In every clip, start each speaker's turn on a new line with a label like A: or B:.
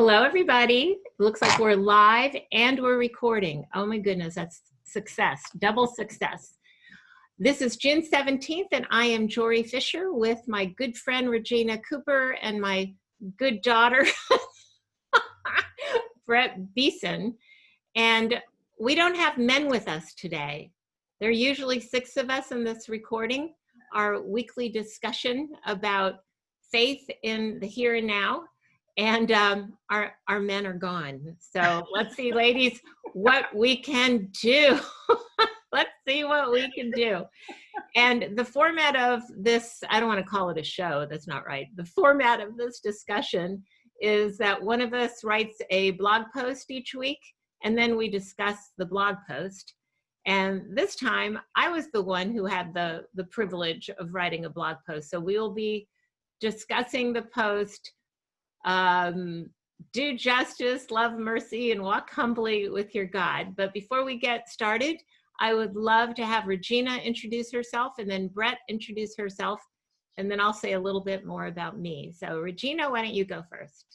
A: Hello, everybody. It looks like we're live and we're recording. Oh my goodness, that's success, double success. This is June 17th, and I am Jory Fisher with my good friend Regyna Cooper and my good daughter, Beeson. And we don't have men with us today. There are usually 6 of us in this recording, our weekly discussion about faith in the here and now. And our men are gone. So let's see, ladies, what we can do. Let's see what we can do. And the format of this, I don't want to call it a show, that's not right. The format of this discussion is that one of us writes a blog post each week, and then we discuss the blog post. And this time, I was the one who had the privilege of writing a blog post. So we will be discussing the post, do justice, love mercy, and walk humbly with your God. But before we get started, I would love to have Regyna introduce herself, and then Brett introduce herself, and then I'll say a little bit more about me. So Regyna, why don't you go first?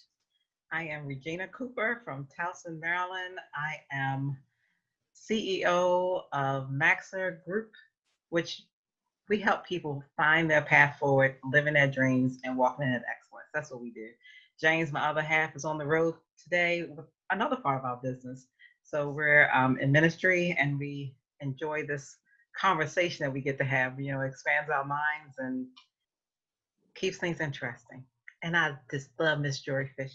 B: I am Regyna Cooper from Towson, Maryland. I am CEO of Maxer Group, which we help people find their path forward, living their dreams, and walking in excellence. That's what we do. James, my other half, is on the road today with another part of our business. So we're in ministry, and we enjoy this conversation that we get to have. You know, it expands our minds and keeps things interesting. And I just love Miss Jory Fisher.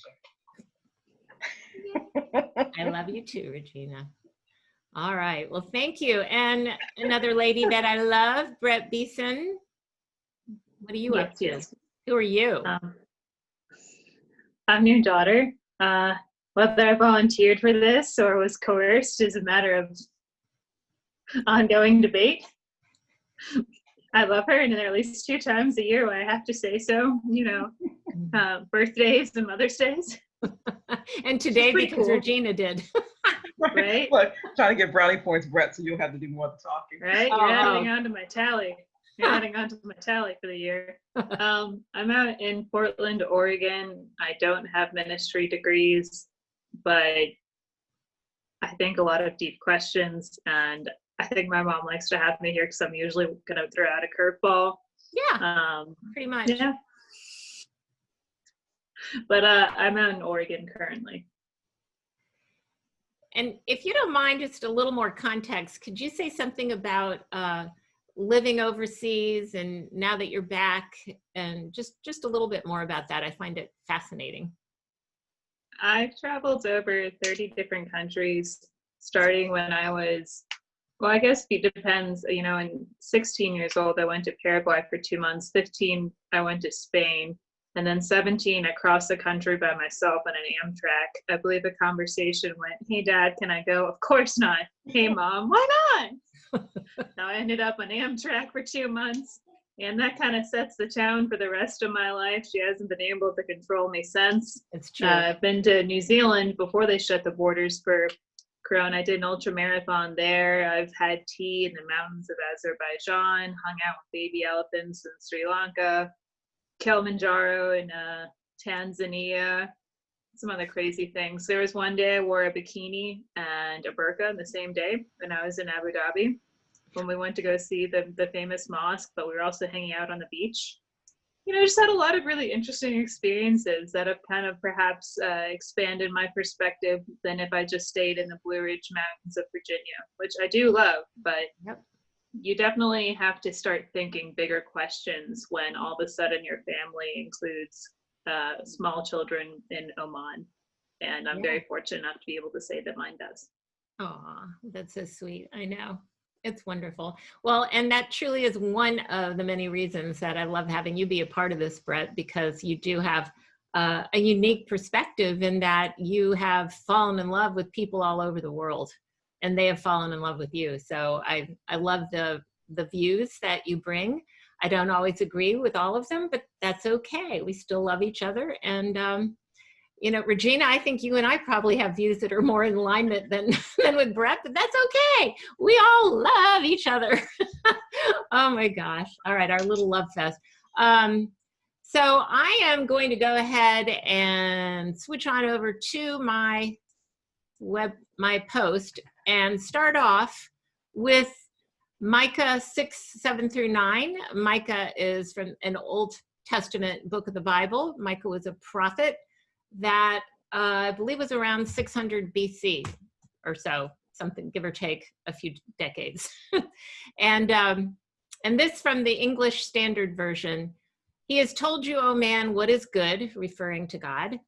A: I love you too, Regyna. All right. Well, thank you. And another lady that I love, Brett Beeson. What are you up to?
C: Yes.
A: Who are you?
C: I'm your daughter. Whether I volunteered for this or was coerced is a matter of ongoing debate. I love her, and at least 2 times a year when I have to say so, you know, birthdays and Mother's Days.
A: And today, because
C: cool.
A: Regyna did.
C: Right?
B: Look, trying to get brownie points, Brett, so you'll have to do more of the talking.
C: Right? You're adding on to my tally. You're adding on to my tally for the year. I'm out in Portland, Oregon. I don't have ministry degrees, but I think a lot of deep questions, and I think my mom likes to have me here because I'm usually going to throw out a curveball.
A: Yeah, pretty much.
C: Yeah. But I'm out in Oregon currently.
A: And if you don't mind, just a little more context, could you say something about living overseas and now that you're back, and just a little bit more about that? I find it fascinating.
C: I've traveled to over 30 different countries, starting when I was, well, I guess it depends, you know, in 16 years old, I went to Paraguay for 2 months, 15, I went to Spain, and then 17, I crossed the country by myself on an Amtrak. I believe the conversation went, "Hey, Dad, can I go?" "Of course not." "Hey, Mom, why not?" Now I ended up on Amtrak for 2 months, and that kind of sets the tone for the rest of my life. She hasn't been able to control me since.
A: It's true.
C: I've been to New Zealand before they shut the borders for Corona. I did an ultra marathon there. I've had tea in the mountains of Azerbaijan, hung out with baby elephants in Sri Lanka, Kilimanjaro in Tanzania, some other crazy things. There was one day I wore a bikini and a burqa the same day when I was in Abu Dhabi, when we went to go see the famous mosque, but we were also hanging out on the beach. You know, I just had a lot of really interesting experiences that have kind of perhaps expanded my perspective than if I just stayed in the Blue Ridge Mountains of Virginia, which I do love, but
A: Yep.
C: You definitely have to start thinking bigger questions when all of a sudden your family includes small children in Oman. And I'm very fortunate enough to be able to say that mine does.
A: Aw, that's so sweet. I know. It's wonderful. Well, and that truly is one of the many reasons that I love having you be a part of this, Brett, because you do have a unique perspective in that you have fallen in love with people all over the world, and they have fallen in love with you. So I love the views that you bring. I don't always agree with all of them, but that's okay. We still love each other. And, you know, Regyna, I think you and I probably have views that are more in alignment than with Brett, but that's okay. We all love each other. Oh my gosh. All right, our little love fest. So I am going to go ahead and switch on over to my post and start off with Micah 6:7-9. Micah is from an Old Testament book of the Bible. Micah was a prophet that I believe was around 600 BC or so, something, give or take a few decades. And this from the English Standard Version. He has told you, O man, what is good, referring to God,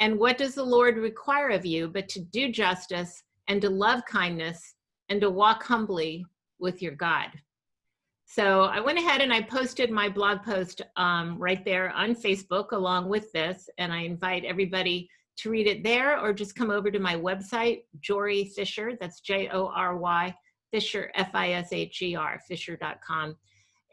A: and what does the Lord require of you but to do justice and to love kindness and to walk humbly with your God. So I went ahead and I posted my blog post right there on Facebook along with this, and I invite everybody to read it there or just come over to my website, Jory Fisher, that's Jory, Fisher, Fisher, Fisher.com.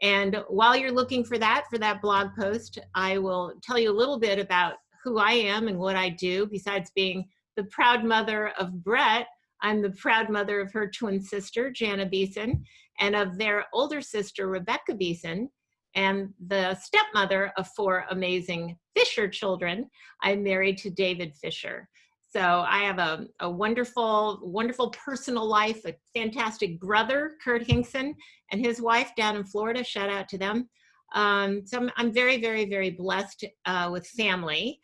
A: And while you're looking for that blog post, I will tell you a little bit about who I am and what I do. Besides being the proud mother of Brett, I'm the proud mother of her twin sister, Jana Beeson, and of their older sister, Rebecca Beeson, and the stepmother of 4 amazing Fisher children. I'm married to David Fisher. So I have a wonderful, wonderful personal life, a fantastic brother, Kurt Hinkson, and his wife down in Florida. Shout out to them. So I'm very, very, very blessed with family.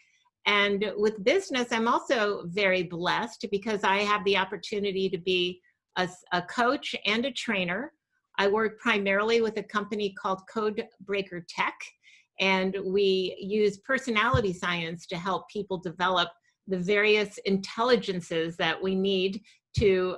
A: And with business, I'm also very blessed because I have the opportunity to be a coach and a trainer. I work primarily with a company called Code Breaker Tech, and we use personality science to help people develop the various intelligences that we need to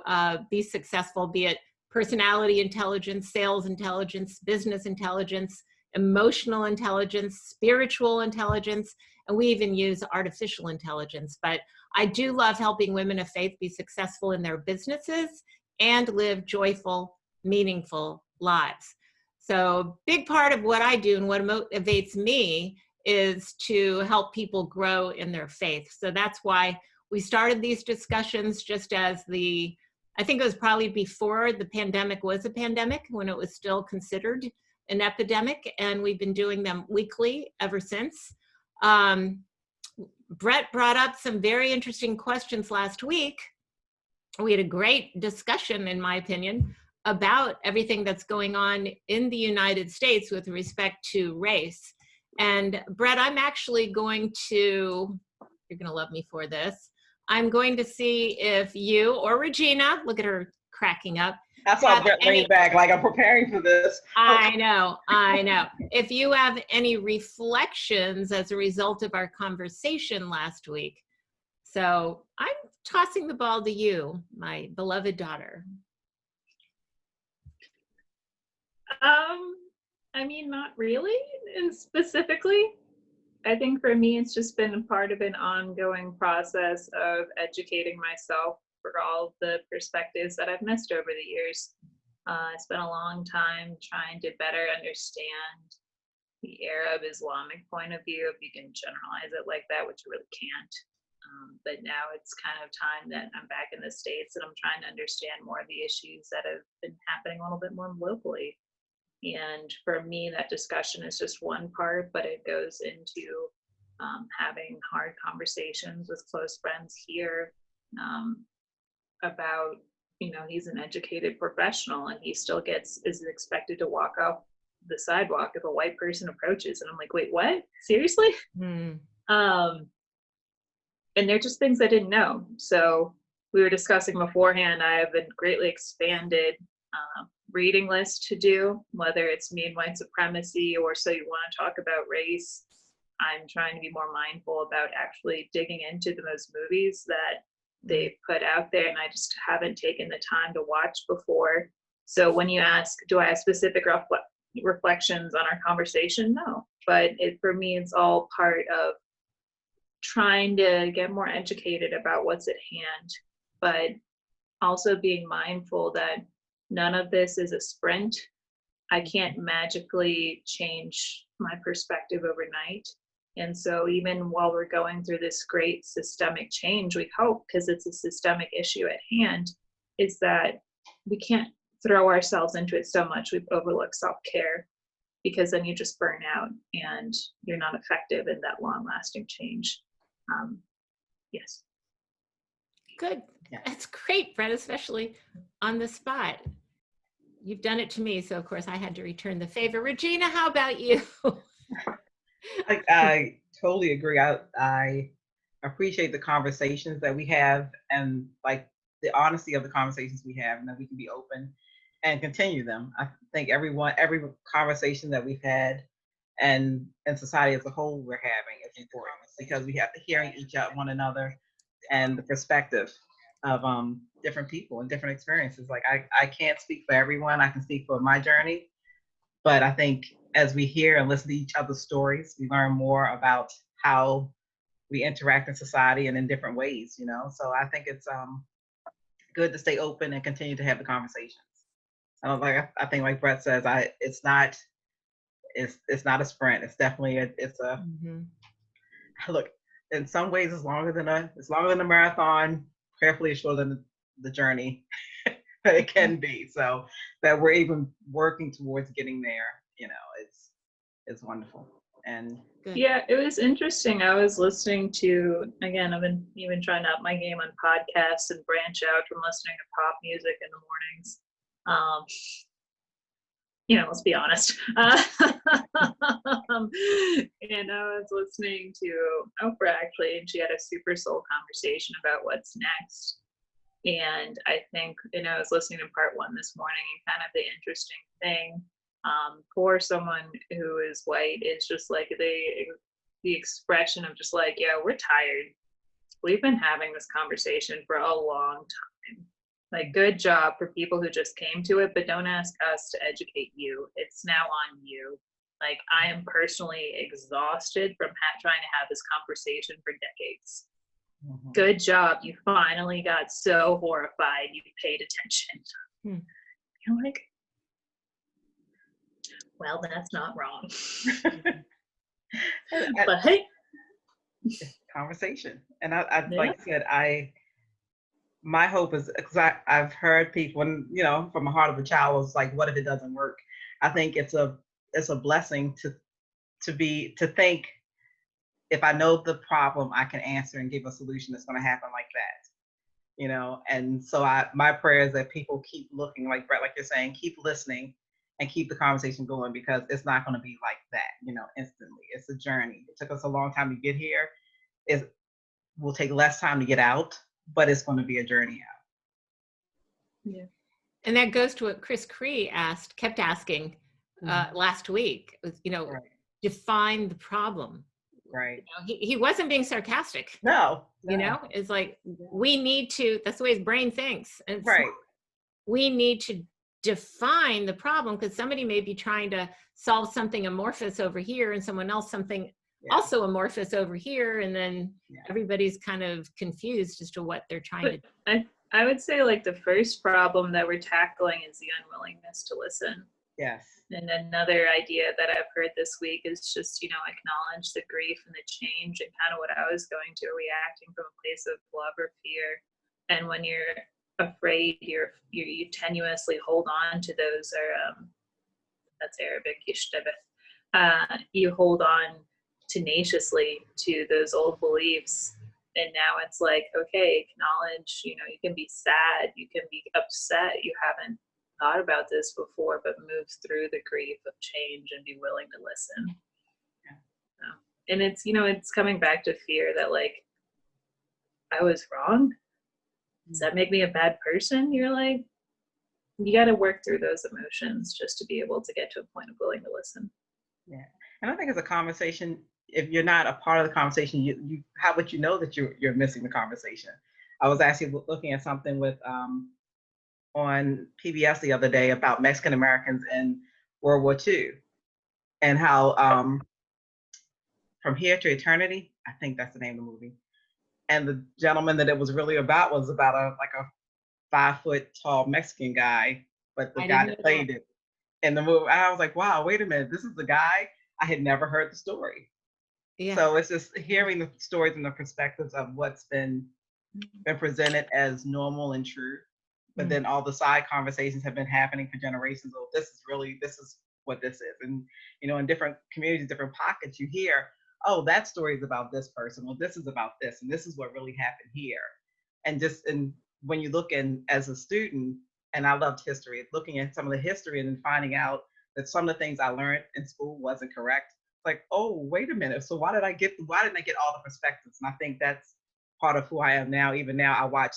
A: be successful, be it personality intelligence, sales intelligence, business intelligence, emotional intelligence, spiritual intelligence, and we even use artificial intelligence. But I do love helping women of faith be successful in their businesses and live joyful, meaningful lives. So big part of what I do and what motivates me is to help people grow in their faith. So that's why we started these discussions just as I think it was probably before the pandemic was a pandemic, when it was still considered an epidemic, and we've been doing them weekly ever since. Brett brought up some very interesting questions last week. We had a great discussion, in my opinion, about everything that's going on in the United States with respect to race. And Brett, I'm actually going to, you're going to love me for this, I'm going to see if you or Regyna, look at her cracking up.
B: I saw Brett lean back like I'm preparing for this.
A: I know. If you have any reflections as a result of our conversation last week. So I'm tossing the ball to you, my beloved daughter.
C: I mean, not really, and specifically. I think for me, it's just been a part of an ongoing process of educating myself for all the perspectives that I've missed over the years. I spent a long time trying to better understand the Arab Islamic point of view, if you can generalize it like that, which you really can't. But now it's kind of time that I'm back in the States and I'm trying to understand more of the issues that have been happening a little bit more locally. And for me, that discussion is just one part, but it goes into having hard conversations with close friends here about, he's an educated professional and he still is expected to walk off the sidewalk if a white person approaches. And I'm like, wait, what? Seriously? And they're just things I didn't know. So we were discussing beforehand, I have a greatly expanded reading list to do, whether it's me and white supremacy or so you want to talk about race. I'm trying to be more mindful about actually digging into those movies that they've put out there, and I just haven't taken the time to watch before. So when you ask, do I have specific reflections on our conversation? No, but for me, it's all part of trying to get more educated about what's at hand, but also being mindful that none of this is a sprint. I can't magically change my perspective overnight. And so even while we're going through this great systemic change, we hope, because it's a systemic issue at hand, is that we can't throw ourselves into it so much we've overlooked self-care. because then you just burn out and you're not effective in that long lasting change. Yes.
A: Good.
B: Yeah.
A: That's great, Brett, especially on the spot. You've done it to me, so of course I had to return the favor. Regyna, how about you?
B: I totally agree. I appreciate the conversations that we have, and like the honesty of the conversations we have, and that we can be open and continue them. I think every conversation that we've had and in society as a whole we're having is important, because we have to hear one another and the perspective of different people and different experiences. Like I can't speak for everyone. I can speak for my journey, but I think as we hear and listen to each other's stories, we learn more about how we interact in society and in different ways, you know? So I think it's good to stay open and continue to have the conversations. I think like Brett says, it's not a sprint. It's definitely a look, in some ways it's longer than a marathon, prayerfully it's shorter than the journey that it can be. So that we're even working towards getting there, you know, it's wonderful. And
A: Good.
C: Yeah, it was interesting. I was listening to, again, I've been even trying to up my game on podcasts and branch out from listening to pop music in the mornings. Let's be honest. And I was listening to Oprah actually, and she had a super soul conversation about what's next. And I think, I was listening to part one this morning, and kind of the interesting thing for someone who is white is just like the expression of just like, yeah, we're tired. We've been having this conversation for a long time. Like, good job for people who just came to it, but don't ask us to educate you. It's now on you. Like, I am personally exhausted from trying to have this conversation for decades. Good job. You finally got so horrified you paid attention. You're like, well, that's not wrong. But hey.
B: Conversation. And like I said, my hope is, because I've heard people, and from the heart of a child was like, what if it doesn't work? I think it's a blessing to think, if I know the problem, I can answer and give a solution that's going to happen like that, and so my prayer is that people keep looking, like Brett, like you're saying, keep listening and keep the conversation going, because it's not going to be like that, instantly. It's a journey. It took us a long time to get here. It will take less time to get out, but it's going to be a journey out.
A: Yeah. And that goes to what Chris Cree kept asking last week, right. Define the problem.
B: Right.
A: He wasn't being sarcastic.
B: No.
A: It's like, we need to, that's the way his brain thinks. And
B: right.
A: We need to define the problem, because somebody may be trying to solve something amorphous over here and someone else something also amorphous over here, and then everybody's kind of confused as to what they're trying to do.
C: I would say, like, the first problem that we're tackling is the unwillingness to listen.
B: Yes.
C: And another idea that I've heard this week is just, acknowledge the grief and the change, and kind of what I was going to, reacting from a place of love or fear. And when you're afraid, you tenuously hold on to those, or that's Arabic, you hold on tenaciously to those old beliefs. And now it's like, okay, acknowledge, you can be sad, you can be upset, you haven't thought about this before, but move through the grief of change and be willing to listen. And it's, it's coming back to fear that, like, I was wrong. Does that make me a bad person? You're like, you got to work through those emotions just to be able to get to a point of willing to listen.
B: Yeah. And I think it's a conversation. If you're not a part of the conversation, you how would you know that you're missing the conversation? I was actually looking at something with on PBS the other day about Mexican Americans in World War II, and how From Here to Eternity, I think that's the name of the movie. And the gentleman that it was really about was about a 5-foot tall Mexican guy, but the guy that played it in the movie, I was like, wow, wait a minute, this is the guy. I had never heard the story. Yeah. So it's just hearing the stories and the perspectives of what's been presented as normal and true, but then all the side conversations have been happening for generations. Oh, this is what this is. And, in different communities, different pockets, you hear, oh, that story is about this person. Well, this is about this. And this is what really happened here. And when you look in as a student, and I loved history, looking at some of the history and then finding out that some of the things I learned in school wasn't correct. Like, oh, wait a minute. So why didn't I get all the perspectives? And I think that's part of who I am now. Even now, I watch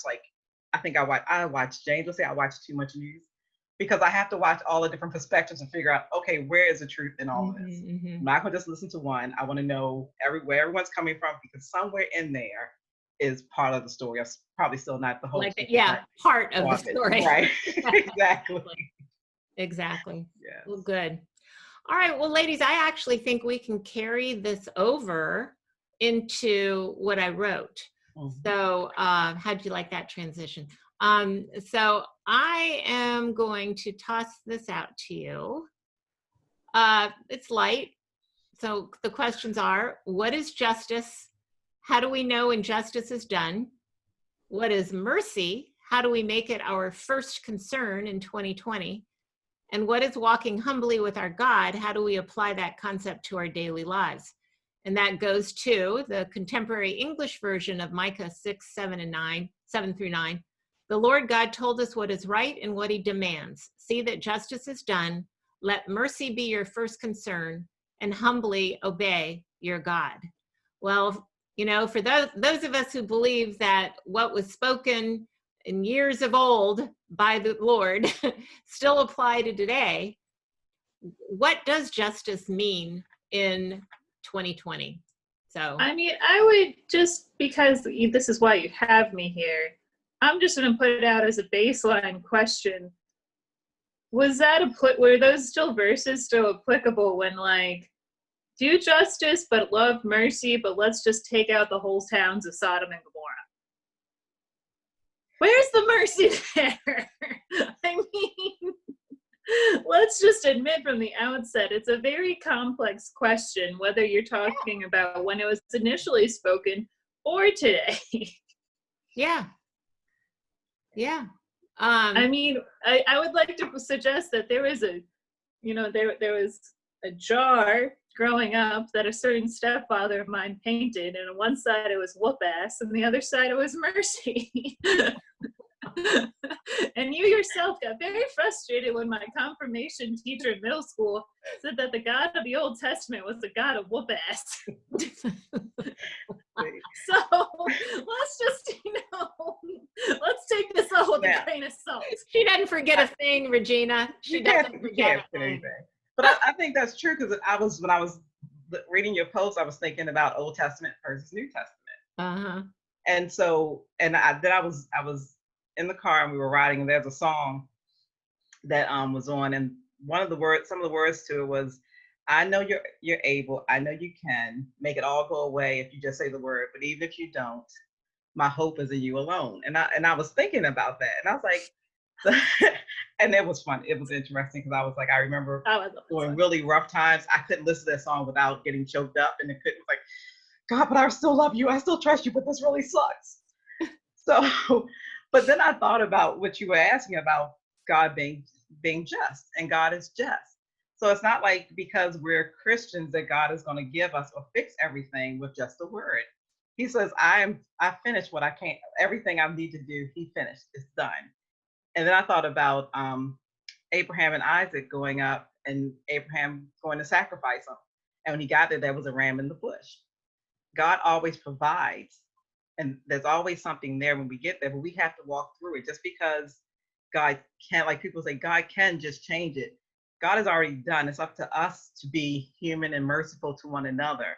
B: James will say I watch too much news because I have to watch all the different perspectives and figure out, okay, where is the truth in all of this? I'm not going to just listen to one. I want to know where everyone's coming from, because somewhere in there is part of the story. It's probably still not the whole story.
A: Yeah, part of the story.
B: Right. Exactly.
A: Exactly.
B: Yeah.
A: Well, good. All right. Well, ladies, I actually think we can carry this over into what I wrote.
B: Mm-hmm.
A: So how'd you like that transition? So I am going to toss this out to you. It's light. So the questions are, what is justice? How do we know when justice is done? What is mercy? How do we make it our first concern in 2020? And what is walking humbly with our God? How do we apply that concept to our daily lives? And that goes to the contemporary English version of Micah 7 through 9. The Lord God told us what is right and what he demands. See that justice is done. Let mercy be your first concern, and humbly obey your God. Well, for those of us who believe that what was spoken in years of old by the Lord still apply to today, what does justice mean in 2020? So
C: I mean, I would just, because this is why you have me here, I'm just going to put it out as a baseline question. Were those verses still applicable when, like, do justice but love mercy, but let's just take out the whole towns of Sodom and Gomorrah? Where's the mercy there? I mean, let's just admit from the outset, it's a very complex question, whether you're talking about when it was initially spoken or today.
A: Yeah.
C: I mean, I would like to suggest that there was there was a jar growing up that a certain stepfather of mine painted, and on one side it was whoop ass and the other side it was mercy. And you yourself got very frustrated when my confirmation teacher in middle school said that the God of the Old Testament was the God of whoop ass. So let's just, let's take this all with a grain of salt.
A: She doesn't forget a thing, Regyna. She doesn't forget
B: anything. But I think that's true, because when I was reading your post, I was thinking about Old Testament versus New Testament.
A: Uh-huh.
B: And so, I was in the car and we were riding, and there's a song that was on, and some of the words to it was, I know you're able, I know you can make it all go away if you just say the word, but even if you don't, my hope is in you alone. And I was thinking about that, and I was like, and it was fun. It was interesting, because I was like, I remember during really rough times, I couldn't listen to that song without getting choked up, and it was like, God, but I still love you, I still trust you, but this really sucks. So, but then I thought about what you were asking about God being just, and God is just. So it's not like because we're Christians that God is going to give us or fix everything with just a word. He says, I finished what I can't, everything I need to do, he finished, it's done. And then I thought about Abraham and Isaac going up, and Abraham going to sacrifice them. And when he got there was a ram in the bush. God always provides, and there's always something there when we get there, but we have to walk through it. Just because God can't, like people say, God can just change it. God has already done. It's up to us to be human and merciful to one another,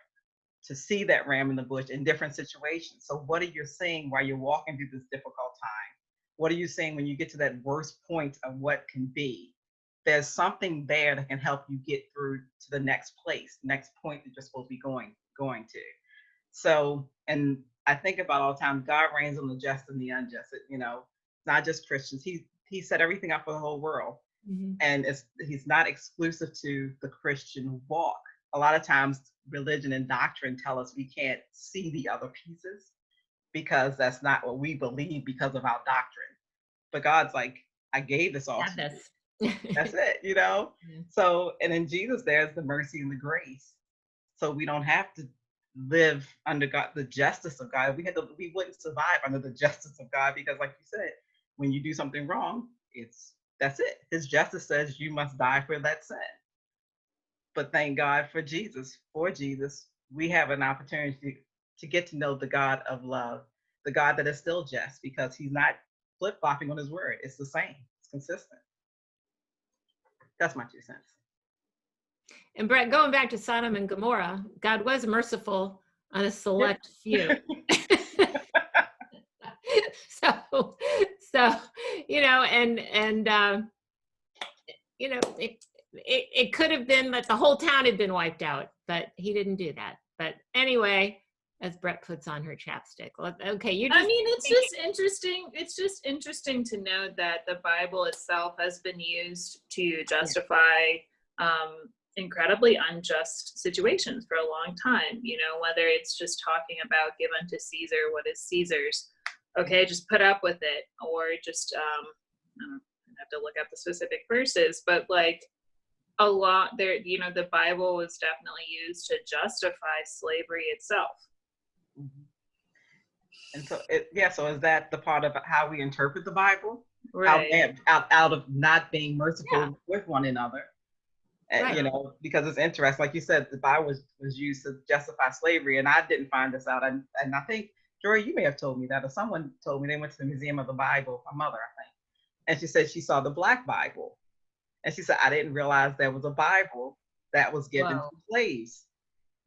B: to see that ram in the bush in different situations. So what are you seeing while you're walking through this difficult time? What are you saying when you get to that worst point of what can be? There's something there that can help you get through to the next place, next point that you're supposed to be going to. So, and I think about all the time, God reigns on the just and the unjust. It's not just Christians. He set everything up for the whole world. Mm-hmm. And he's not exclusive to the Christian walk. A lot of times religion and doctrine tell us we can't see the other pieces because that's not what we believe because of our doctrine. But God's like, I gave this all to you. That's it, you know? So, and in Jesus, there's the mercy and the grace. So we don't have to live under God, the justice of God. We wouldn't survive under the justice of God because, like you said, when you do something wrong, that's it. His justice says you must die for that sin. But thank God for Jesus. For Jesus, we have an opportunity to get to know the God of love, the God that is still just, because he's not flip-flopping on his word. It's the same. It's consistent. That's my 2 cents.
A: And Brett, going back to Sodom and Gomorrah, God was merciful on a select few. so you know, and you know, it could have been that the whole town had been wiped out, but he didn't do that. But anyway, as Brett puts on her chapstick, okay, you just.
C: I mean, it's just interesting. It's just interesting to note that the Bible itself has been used to justify incredibly unjust situations for a long time. You know, whether it's just talking about give unto Caesar what is Caesar's, okay, just put up with it, or just I have to look up the specific verses, but like a lot there, you know, the Bible was definitely used to justify slavery itself.
B: Mm-hmm. And so, so is that the part of how we interpret the Bible?
C: Right.
B: Out of not being merciful with one another.
A: Right.
B: You know, because it's interesting. Like you said, the Bible was used to justify slavery, and I didn't find this out. And I think, Jory, you may have told me that, or someone told me they went to the Museum of the Bible, my mother, I think. And she said she saw the Black Bible. And she said, I didn't realize there was a Bible that was given to slaves.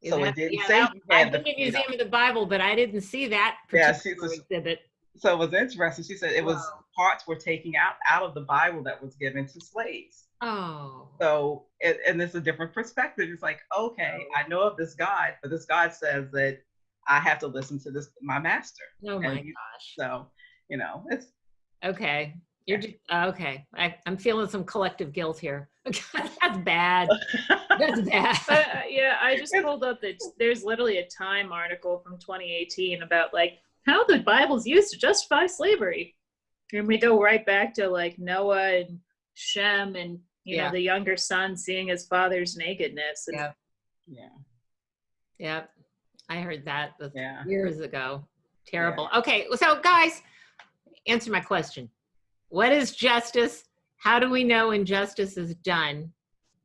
B: So it didn't say you had
A: I've been to the Museum of the Bible, but I didn't see that particular exhibit.
B: So it was interesting. She said it was parts were taken out of the Bible that was given to slaves.
A: Oh.
B: So, and it's a different perspective. It's like, okay, I know of this God, but this God says that I have to listen to my master.
A: Oh my gosh.
B: So, you know, it's.
A: Okay. You're just, okay. I'm feeling some collective guilt here. That's bad. That's bad.
C: Yeah, I just pulled up that there's literally a Time article from 2018 about like how the Bible's used to justify slavery. And we go right back to like Noah and Shem and, you know, the younger son seeing his father's nakedness. And,
A: yeah. I heard that years ago. Terrible. Yeah. Okay. So guys, answer my question. What is justice? How do we know injustice is done?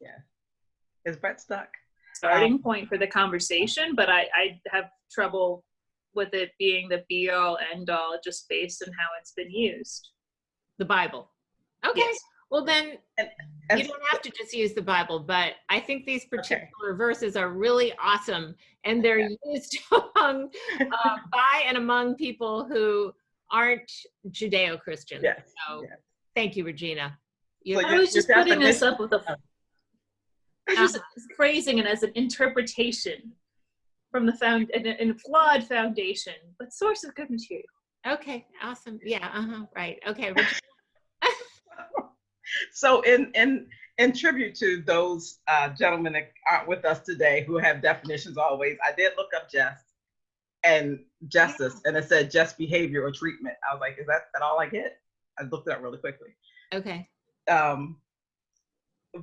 B: Yeah. Is Brett stuck?
C: Starting point for the conversation, but I have trouble with it being the be all end all just based on how it's been used.
A: The Bible. Okay. Yes. Well then, you don't have to just use the Bible, but I think these particular verses are really awesome, and they're used among, by and among people who aren't Judeo-Christian.
B: Yes.
A: So thank you, Regyna.
C: I was just putting this up with just phrasing it as an interpretation from the in a flawed foundation, but source of good material.
A: Okay, awesome. Yeah, right. Okay.
B: So in tribute to those gentlemen that aren't with us today who have definitions always, I did look up justice, and it said just behavior or treatment. I was like, is that all I get? I looked it up really quickly.
A: Okay.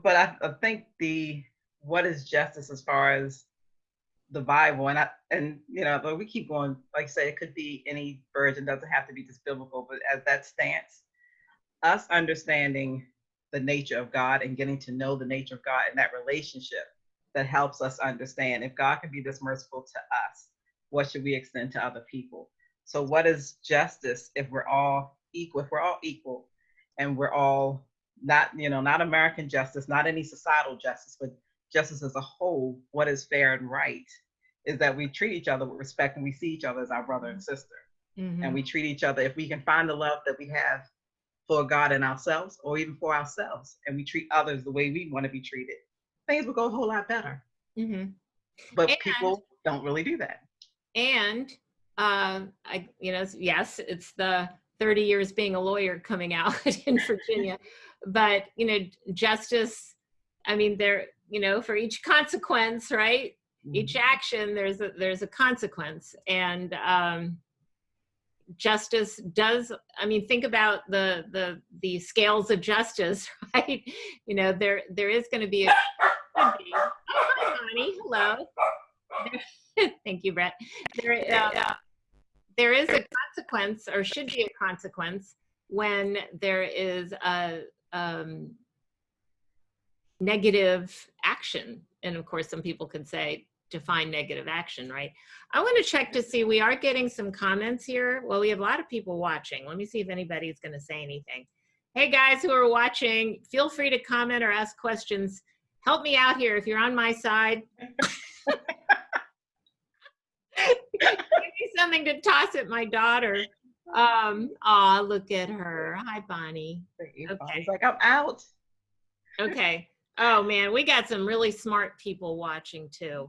B: But I think what is justice as far as the Bible, and you know, but we keep going, like I say, it could be any version, doesn't have to be just biblical, but as that stance, us understanding the nature of God and getting to know the nature of God and that relationship that helps us understand if God can be this merciful to us, what should we extend to other people? So what is justice if we're all equal? If we're all equal and we're all not American justice, not any societal justice, but justice as a whole, what is fair and right is that we treat each other with respect and we see each other as our brother and sister. Mm-hmm. And we treat each other, if we can find the love that we have for God and ourselves, or even for ourselves, and we treat others the way we want to be treated, things will go a whole lot better. Mm-hmm. But people don't really do that.
A: And yes, it's the 30 years being a lawyer coming out in Virginia, but justice, I mean, there, for each consequence, right? Mm-hmm. Each action, there's a consequence, and justice does, I mean, think about the scales of justice, right? You know, there is going to be a, oh, hi, Bonnie, hello. Thank you, Brett. There is a consequence, or should be a consequence, when there is a negative action. And of course, some people can say, define negative action, right? I want to check to see, we are getting some comments here. Well, we have a lot of people watching. Let me see if anybody's going to say anything. Hey guys who are watching, feel free to comment or ask questions. Help me out here if you're on my side. Give me something to toss at my daughter. Aw, look at her. Hi, Bonnie.
B: Okay. It's like, I'm out.
A: Okay. Oh man, we got some really smart people watching too.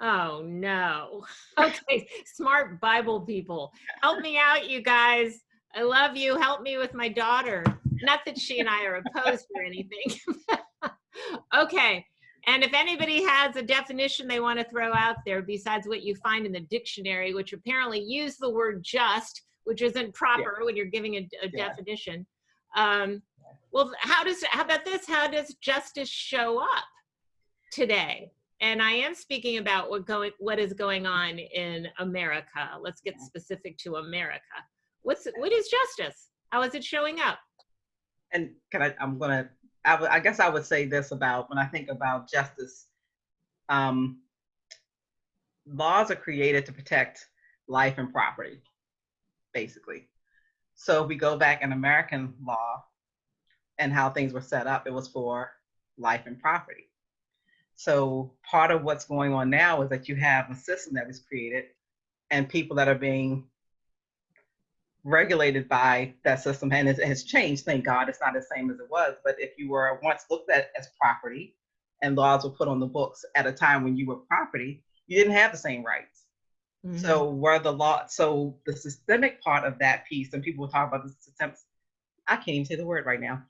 A: Oh no. Okay, smart Bible people. Help me out, you guys. I love you. Help me with my daughter. Not that she and I are opposed or anything. Okay. And if anybody has a definition they want to throw out there besides what you find in the dictionary, which apparently use the word just, which isn't proper when you're giving a definition. Well, how about this? How does justice show up today? And I am speaking about what is going on in America. Let's get specific to America. What is justice? How is it showing up?
B: And I guess I would say this about, when I think about justice, laws are created to protect life and property, basically. So if we go back in American law and how things were set up, it was for life and property. So part of what's going on now is that you have a system that was created and people that are being regulated by that system, and it has changed. Thank God it's not the same as it was. But if you were once looked at as property and laws were put on the books at a time when you were property, you didn't have the same rights. Mm-hmm. So the systemic part of that piece, and people will talk about the systems, I can't even say the word right now,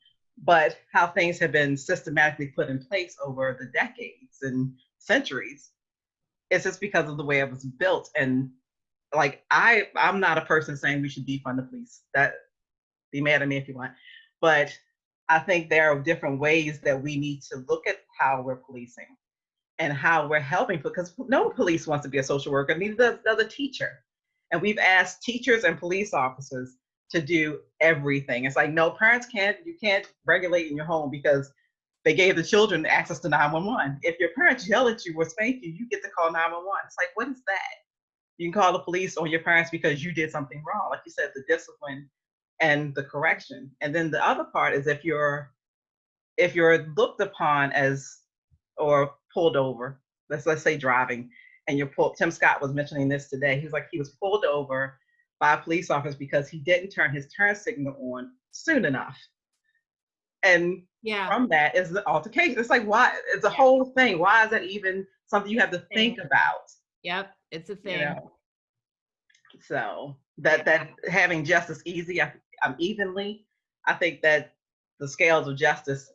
B: but how things have been systematically put in place over the decades and centuries, it's just because of the way it was built. And like, I'm not a person saying we should defund the police. That, be mad at me if you want. But I think there are different ways that we need to look at how we're policing and how we're helping, because no police wants to be a social worker, neither does a teacher. And we've asked teachers and police officers to do everything. It's like, no, you can't regulate in your home because they gave the children access to 911. If your parents yell at you or spank you, you get to call 911. It's like, what is that? You can call the police on your parents because you did something wrong. Like you said, the discipline and the correction. And then the other part is if you're looked upon as, or pulled over, let's say driving, and you're pulled, Tim Scott was mentioning this today. He was like, he was pulled over by a police officer because he didn't turn his turn signal on soon enough. And from that is the altercation. It's like, why? It's a whole thing. Why is that even something you have to think about?
A: Yep, it's a thing.
B: You know? So that having justice evenly, I think that the scales of justice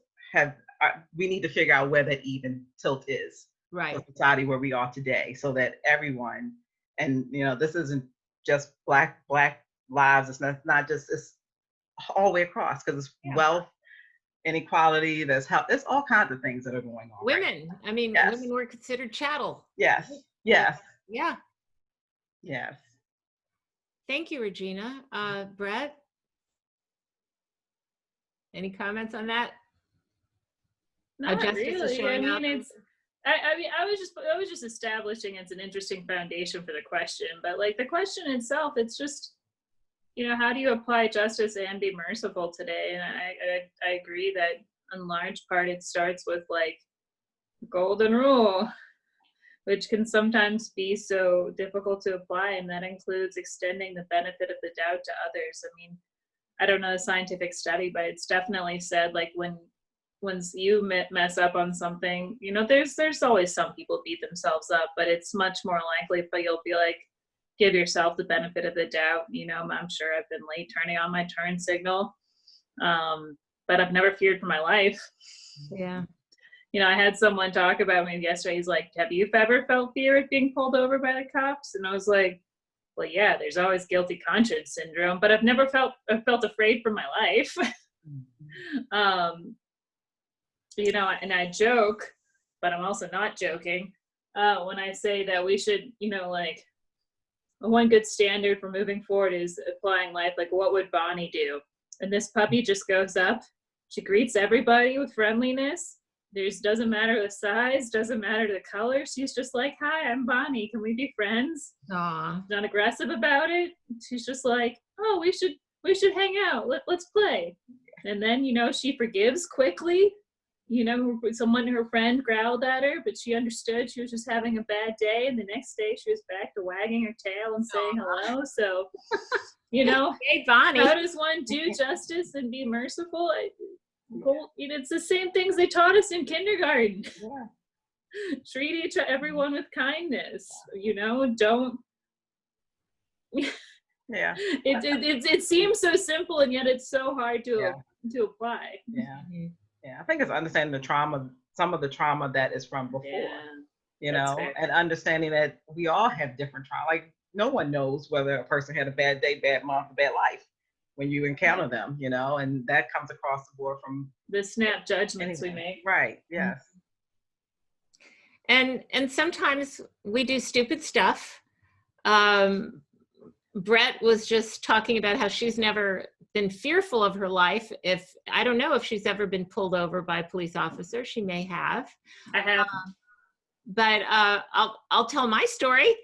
B: we need to figure out where that even tilt is.
A: Right.
B: For society where we are today, so that everyone, and this isn't just black lives. It's not just, it's all the way across, because it's wealth, inequality, there's health, there's all kinds of things that are going on.
A: Women, right? I mean, women were considered chattel.
B: Yes.
A: Yeah.
B: Yes.
A: Thank you, Regyna. Brett, any comments on that?
C: Not really. I mean, I was just establishing it's an interesting foundation for the question, but like the question itself, it's just, how do you apply justice and be merciful today? And I agree that in large part it starts with like golden rule, which can sometimes be so difficult to apply, and that includes extending the benefit of the doubt to others. I mean, I don't know a scientific study, but it's definitely said like once you mess up on something, there's always some people beat themselves up, but it's much more likely but you'll be like, give yourself the benefit of the doubt. I'm sure I've been late turning on my turn signal, but I've never feared for my life.
A: Yeah.
C: I had someone talk about me yesterday. He's like, have you ever felt fear of being pulled over by the cops? And I was like, well, yeah, there's always guilty conscience syndrome, but I've never felt afraid for my life. You know, and I joke, but I'm also not joking when I say that we should, you know, like one good standard for moving forward is applying life. Like, what would Bonnie do? And this puppy just goes up. She greets everybody with friendliness. Doesn't matter the size, doesn't matter the color. She's just like, hi, I'm Bonnie. Can we be friends?
A: Aw.
C: Not aggressive about it. She's just like, oh, we should hang out. Let's play. And then, you know, she forgives quickly. You know, her friend growled at her, but she understood she was just having a bad day. And the next day she was back to wagging her tail and saying hello. So, you know,
A: Hey, Bonnie.
C: how does one do justice and be merciful? It's the same things they taught us in kindergarten.
B: Yeah.
C: Treat everyone with kindness. You know, don't.
B: Yeah.
C: It seems so simple, and yet it's so hard to apply.
B: Yeah. Yeah. I think it's understanding the trauma, some of the trauma that is from before.
C: Yeah,
B: you
C: that's
B: know,
C: fair.
B: and understanding that we all have different trauma. Like, no one knows whether a person had a bad day, bad month, bad life when you encounter them, you know, and that comes across the board from
C: The snap judgments we
B: anything.
C: make.
B: Right. Yes.
A: And sometimes we do stupid stuff. Brett was just talking about how she's never been fearful of her life. I don't know if she's ever been pulled over by a police officer. She may have.
C: I have.
A: But I'll tell my story.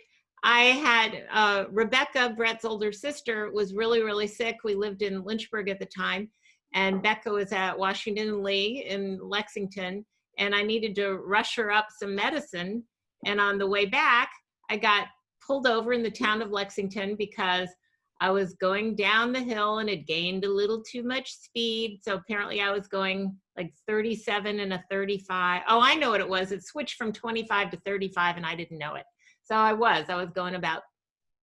A: I had Rebecca, Brett's older sister, was really, really sick. We lived in Lynchburg at the time, and Becca was at Washington and Lee in Lexington, and I needed to rush her up some medicine. And on the way back, I got pulled over in the town of Lexington because I was going down the hill and had gained a little too much speed. So apparently I was going like 37 and a 35. Oh, I know what it was. It switched from 25 to 35 and I didn't know it. So I was going about,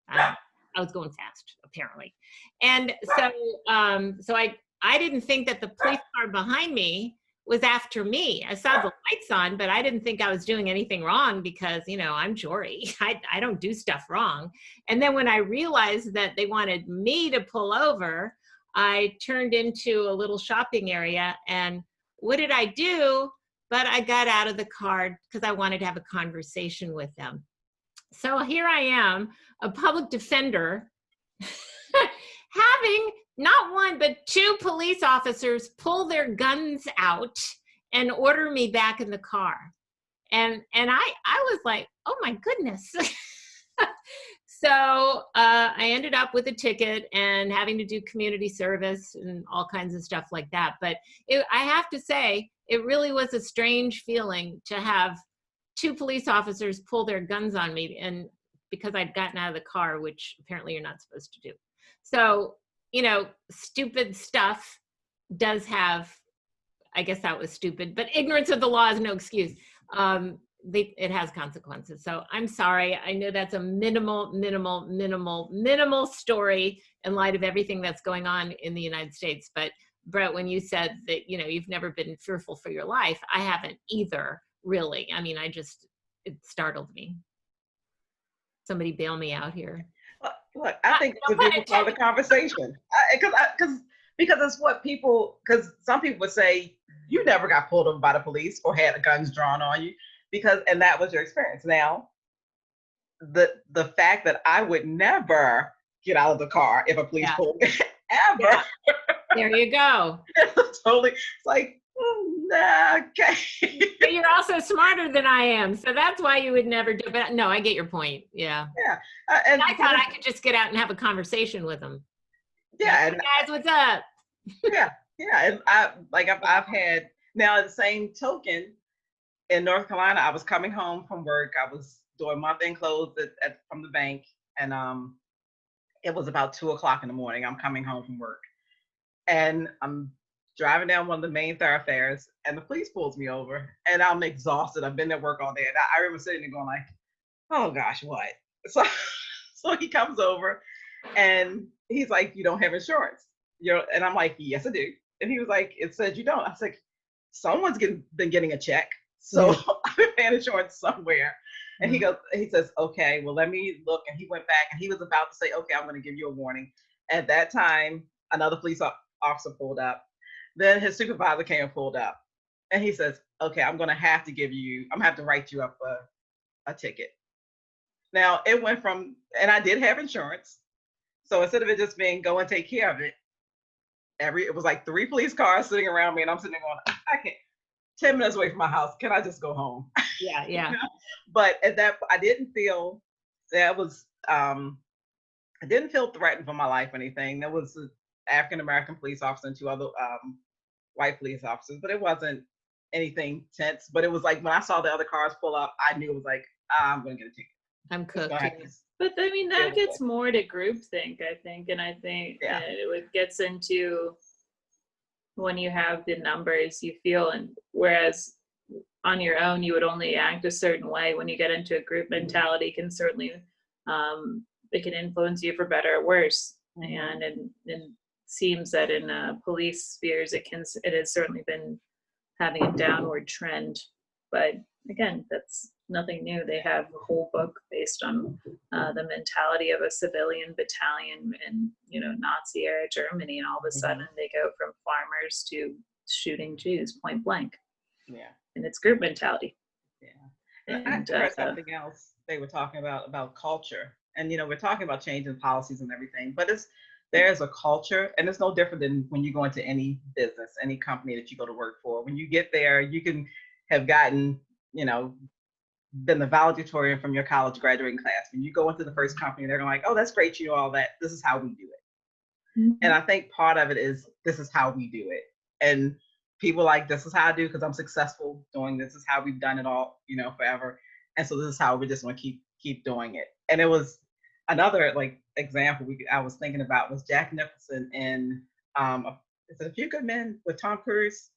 A: I was going fast apparently. And so I didn't think that the police car behind me was after me. I saw the lights on, but I didn't think I was doing anything wrong because, you know, I'm Jory. I don't do stuff wrong. And then when I realized that they wanted me to pull over, I turned into a little shopping area. And what did I do? But I got out of the car because I wanted to have a conversation with them. So here I am, a public defender, having not one, but two police officers pull their guns out and order me back in the car. And I was like, oh my goodness. So I ended up with a ticket and having to do community service and all kinds of stuff like that. But I have to say, it really was a strange feeling to have two police officers pull their guns on me, and because I'd gotten out of the car, which apparently you're not supposed to do. So, you know, stupid stuff does have, I guess that was stupid, but ignorance of the law is no excuse. It has consequences. So I'm sorry. I know that's a minimal story in light of everything that's going on in the United States. But Brett, when you said that, you know, you've never been fearful for your life, I haven't either, really. I mean, it startled me. Somebody bail me out here.
B: Look, I think it's a different part of the conversation. Because it's what people, because some people would say, you never got pulled over by the police or had guns drawn on you, and that was your experience. Now, the fact that I would never get out of the car if a police pulled me, ever.
A: Yeah. There you go.
B: Totally. It's like, nah, okay.
A: But you're also smarter than I am, so that's why you would never do. But no, I get your point. Yeah.
B: Yeah. And
A: I thought I could just get out and have a conversation with them.
B: Yeah.
A: Hey, guys, what's up?
B: Yeah. And I've had, now at the same token, in North Carolina, I was coming home from work. I was doing month-end close from the bank, and it was about 2:00 in the morning. I'm coming home from work, and I'm driving down one of the main thoroughfares, and the police pulls me over, and I'm exhausted. I've been at work all day, and I remember sitting there going like, "Oh gosh, what?" So he comes over, and he's like, "You don't have insurance." And I'm like, "Yes, I do." And he was like, "It says you don't." I was like, "Someone's been getting a check." So paying insurance somewhere. And he says, okay, well, let me look. And he went back and he was about to say, okay, I'm going to give you a warning. At that time, another police officer pulled up. Then his supervisor came and pulled up. And he says, okay, I'm going to have to write you up a ticket. Now it went from, and I did have insurance. So instead of it just being go and take care of it, it was like 3 police cars sitting around me and I'm sitting there going, I can't, 10 minutes away from my house. Can I just go home?
A: Yeah.
B: But at that, I didn't feel I didn't feel threatened for my life or anything. There was an African-American police officer and 2 other white police officers, but it wasn't anything tense. But it was like when I saw the other cars pull up, I knew it was like, I'm going to get a ticket.
A: I'm cooked.
C: But I mean, that gets more to groupthink, I think. And I think it gets into when you have the numbers you feel, and whereas on your own, you would only act a certain way. When you get into a group mentality, can certainly, it can influence you for better or worse. And it seems that in police spheres, it has certainly been having a downward trend. But again, that's nothing new. They have a whole book based on the mentality of a civilian battalion in, Nazi era Germany, and all of a sudden they go from farmers to shooting Jews point blank.
B: Yeah.
C: And it's group mentality.
B: Yeah. And I heard something else they were talking about culture. And we're talking about changing policies and everything, but there's a culture, and it's no different than when you go into any business, any company that you go to work for. When you get there, you can have gotten, been the valedictorian from your college graduating class. When you go into the first company, they're like, oh, that's great, you know all that. This is how we do it. Mm-hmm. And I think part of it is this is how we do it. And people like, this is how I do because I'm successful doing this. Is how we've done it all, forever. And so this is how we're just going to keep doing it. And it was another example I was thinking about was Jack Nicholson in is it A Few Good Men with Tom Cruise?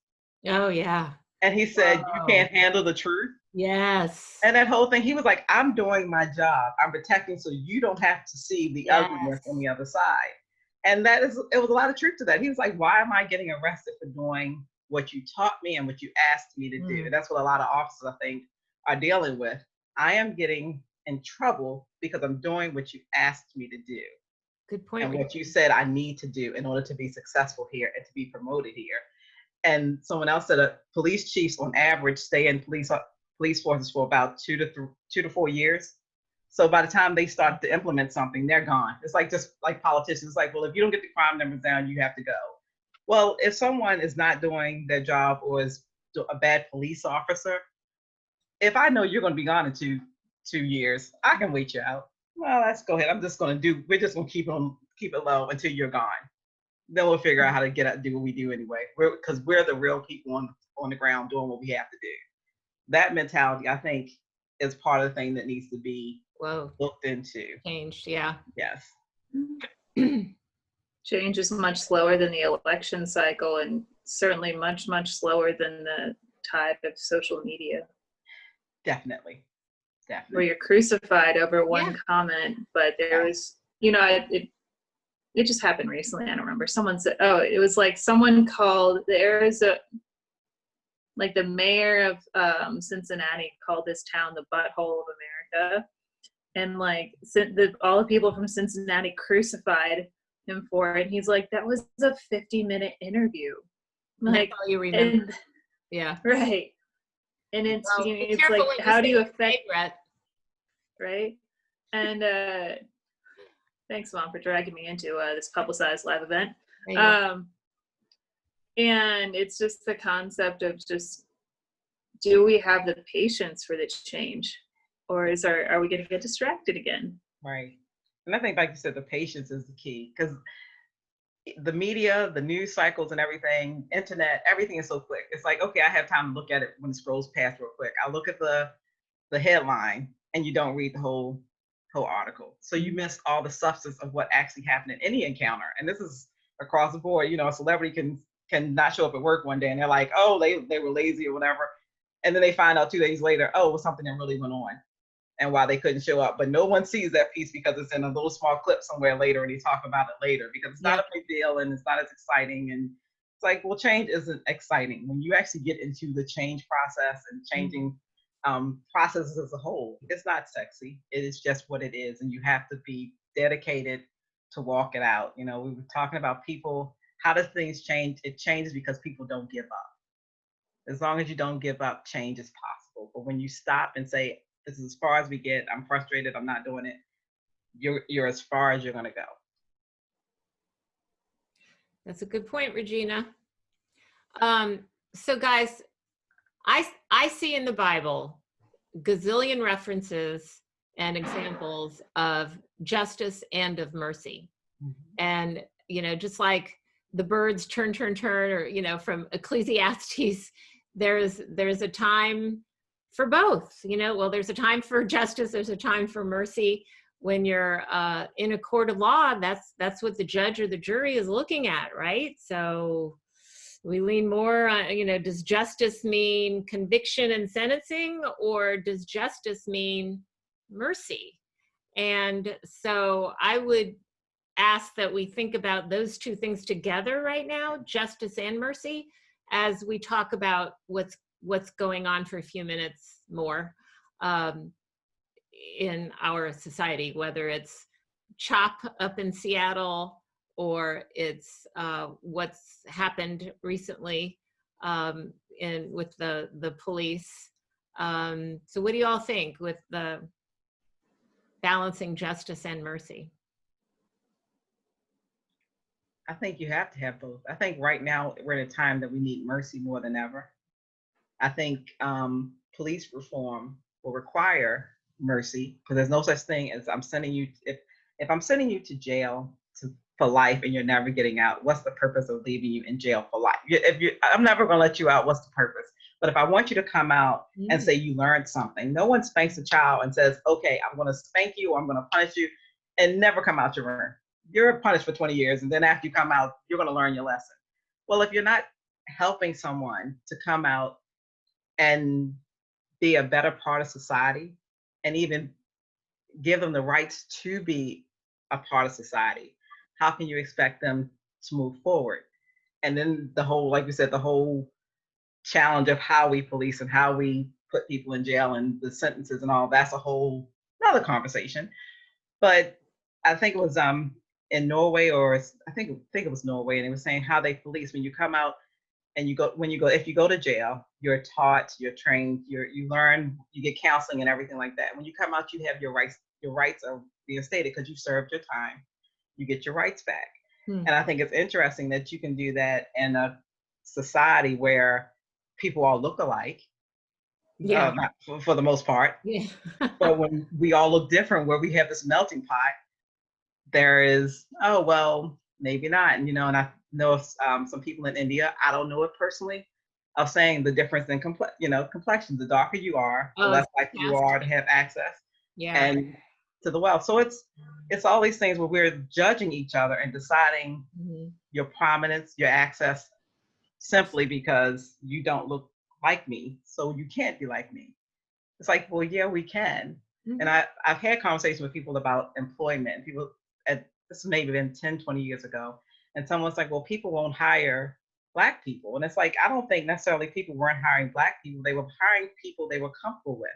A: Oh yeah.
B: And he said, you can't handle the truth.
A: Yes.
B: And that whole thing, he was like, I'm doing my job. I'm protecting so you don't have to see the ugliness on the other side. And it was a lot of truth to that. He was like, why am I getting arrested for doing what you taught me and what you asked me to do? And that's what a lot of officers, I think, are dealing with. I am getting in trouble because I'm doing what you asked me to do.
A: Good point.
B: And what you said I need to do in order to be successful here and to be promoted here. And someone else said police chiefs on average stay in police forces for about 2 to 4 years. So by the time they start to implement something, they're gone. It's like just like politicians. It's like, well, if you don't get the crime numbers down, you have to go. Well, if someone is not doing their job or is a bad police officer, if I know you're going to be gone in two years, I can wait you out. Well, let's go ahead. We're just going to keep it low until you're gone. Then we'll figure out how to do what we do anyway. Because we're the real people on the ground doing what we have to do. That mentality, I think, is part of the thing that needs to be looked into.
A: Changed, yeah.
B: Yes.
C: Change is much slower than the election cycle, and certainly much, much slower than the tide of social media.
B: Definitely.
C: Where you're crucified over one comment, but there was, it just happened recently. I don't remember. Someone said, it was like someone called, the mayor of Cincinnati called this town the butthole of America. And all the people from Cincinnati crucified him for it. And he's like, that was a 50-minute interview.
A: Like, oh, you remember. Yeah.
C: Right. And it's like, how do you affect, right? And thanks, Mom, for dragging me into this publicized live event. And it's just the concept of just, do we have the patience for this change, or are we going to get distracted again?
B: Right. And I think, like you said, the patience is the key, because the media, the news cycles and everything, internet, everything is so quick. It's like, okay, I have time to look at it when it scrolls past real quick. I look at the headline and you don't read the whole article. So you miss all the substance of what actually happened in any encounter. And this is across the board. A celebrity can not show up at work one day and they're like, oh, they were lazy or whatever. And then they find out 2 days later, oh, it was something that really went on and why they couldn't show up. But no one sees that piece because it's in a little small clip somewhere later and they talk about it later because it's not a big deal and it's not as exciting. And it's like, well, change isn't exciting. When you actually get into the change process and changing processes as a whole. It's not sexy. It is just what it is, and you have to be dedicated to walk it out. We were talking about people. How does things change? It changes because people don't give up. As long as you don't give up, change is possible. But when you stop and say, "This is as far as we get. I'm frustrated. I'm not doing it," you're as far as you're going to go.
A: That's a good point, Regyna. So guys, I see in the Bible gazillion references and examples of justice and of mercy. And, just like the birds turn, or, from Ecclesiastes, there's a time for both, well, there's a time for justice, there's a time for mercy. When you're in a court of law, that's what the judge or the jury is looking at, right? So we lean more on, does justice mean conviction and sentencing, or does justice mean mercy? And so I would ask that we think about those two things together right now, justice and mercy, as we talk about what's going on for a few minutes more in our society, whether it's CHOP up in Seattle, or it's what's happened recently with the police. So what do you all think with the balancing justice and mercy?
B: I think you have to have both. I think right now we're at a time that we need mercy more than ever. I think police reform will require mercy, because there's no such thing as I'm sending you. If I'm sending you to jail for life and you're never getting out, what's the purpose of leaving you in jail for life? I'm never going to let you out. What's the purpose? But if I want you to come out and say you learned something, no one spanks a child and says, "Okay, I'm going to spank you, or I'm going to punish you," and never come out your room. You're punished for 20 years, and then after you come out, you're going to learn your lesson. Well, if you're not helping someone to come out and be a better part of society, and even give them the rights to be a part of society, how can you expect them to move forward? And then the whole, like we said, the whole challenge of how we police and how we put people in jail and the sentences and all, that's a whole another conversation. But I think it was in Norway, or I think it was Norway, and it was saying how they police when you come out and if you go to jail, you're taught, you're trained, you learn, you get counseling and everything like that. When you come out, you have your rights. Your rights are being stated because you served your time. You get your rights back. And I think it's interesting that you can do that in a society where people all look alike.
A: Yeah.
B: Not for the most part.
A: Yeah.
B: But when we all look different, where we have this melting pot, there is, oh, well, maybe not. And I know of some people in India, I don't know it personally, of saying the difference in complexion. The darker you are, the less likely you are to have access and to the wealth. So it's all these things where we're judging each other and deciding your prominence, your access, simply because you don't look like me, so you can't be like me. It's like, well, yeah, we can. And I've had conversations with people about employment, and people, this maybe been 10, 20 years ago, and someone's like, well, people won't hire Black people. And it's like, I don't think necessarily people weren't hiring Black people. They were hiring people they were comfortable with.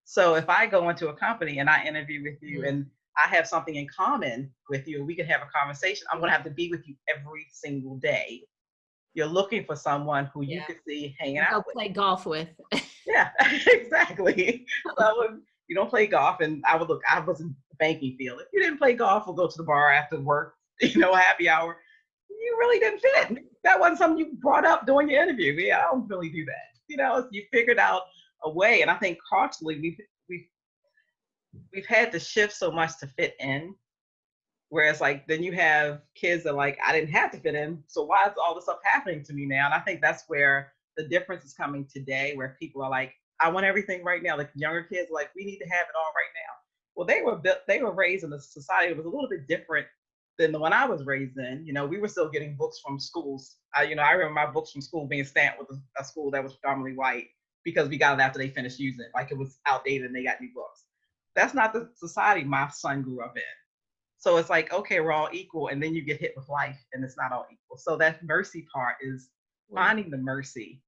B: So if I go into a company and I interview with you and I have something in common with you, we can have a conversation, I'm going to have to be with you every single day. You're looking for someone who you could see hanging out with.
A: Play golf with.
B: Yeah, exactly. So you don't play golf, and I was in the banking field. If you didn't play golf or go to the bar after work, happy hour, you really didn't fit. That wasn't something you brought up during your interview. Yeah, I don't really do that. You figured out a way, and I think culturally we've had to shift so much to fit in. Whereas then you have kids that I didn't have to fit in, so why is all this stuff happening to me now? And I think that's where the difference is coming today, where people are like, I want everything right now. Like younger kids, we need to have it all right now. Well, they were raised in a society that was a little bit different than the one I was raised in. We were still getting books from schools. I remember my books from school being stamped with a school that was predominantly white, because we got it after they finished using it. It was outdated and they got new books. That's not the society my son grew up in. So it's like, okay, we're all equal, and then you get hit with life and it's not all equal. So that mercy part is finding the mercy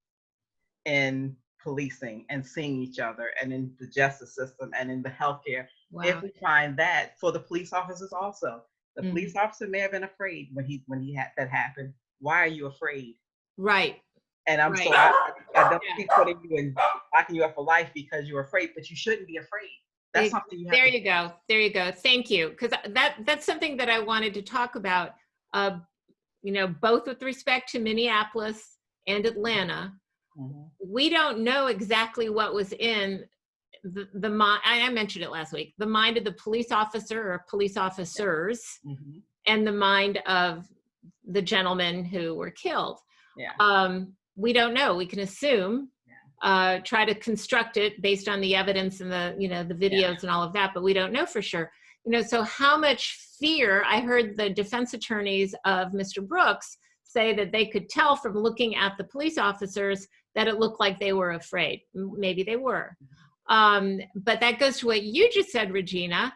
B: in policing and seeing each other, and in the justice system and in the healthcare.
A: Wow.
B: If we find that for the police officers also, the
A: Mhm.
B: police officer may have been afraid when he had that happen. Why are you afraid?
A: Right.
B: And I'm
A: Right.
B: so I don't
A: Yeah.
B: keep putting you in, locking you up for life because you're afraid, but you shouldn't be afraid. That's something you have.
A: There
B: to
A: you go. There you go. Thank you. Because that's something that I wanted to talk about, both with respect to Minneapolis and Atlanta.
B: Mhm.
A: We don't know exactly what was in the mind. I mentioned it last week, the mind of the police officer or police officers
B: Mhm.
A: and the mind of the gentlemen who were killed.
B: Yeah.
A: We don't know. We can assume, try to construct it based on the evidence and the videos and all of that, but we don't know for sure. So how much fear? I heard the defense attorneys of Mr. Brooks say that they could tell from looking at the police officers that it looked like they were afraid. Maybe they were. But that goes to what you just said, Regyna.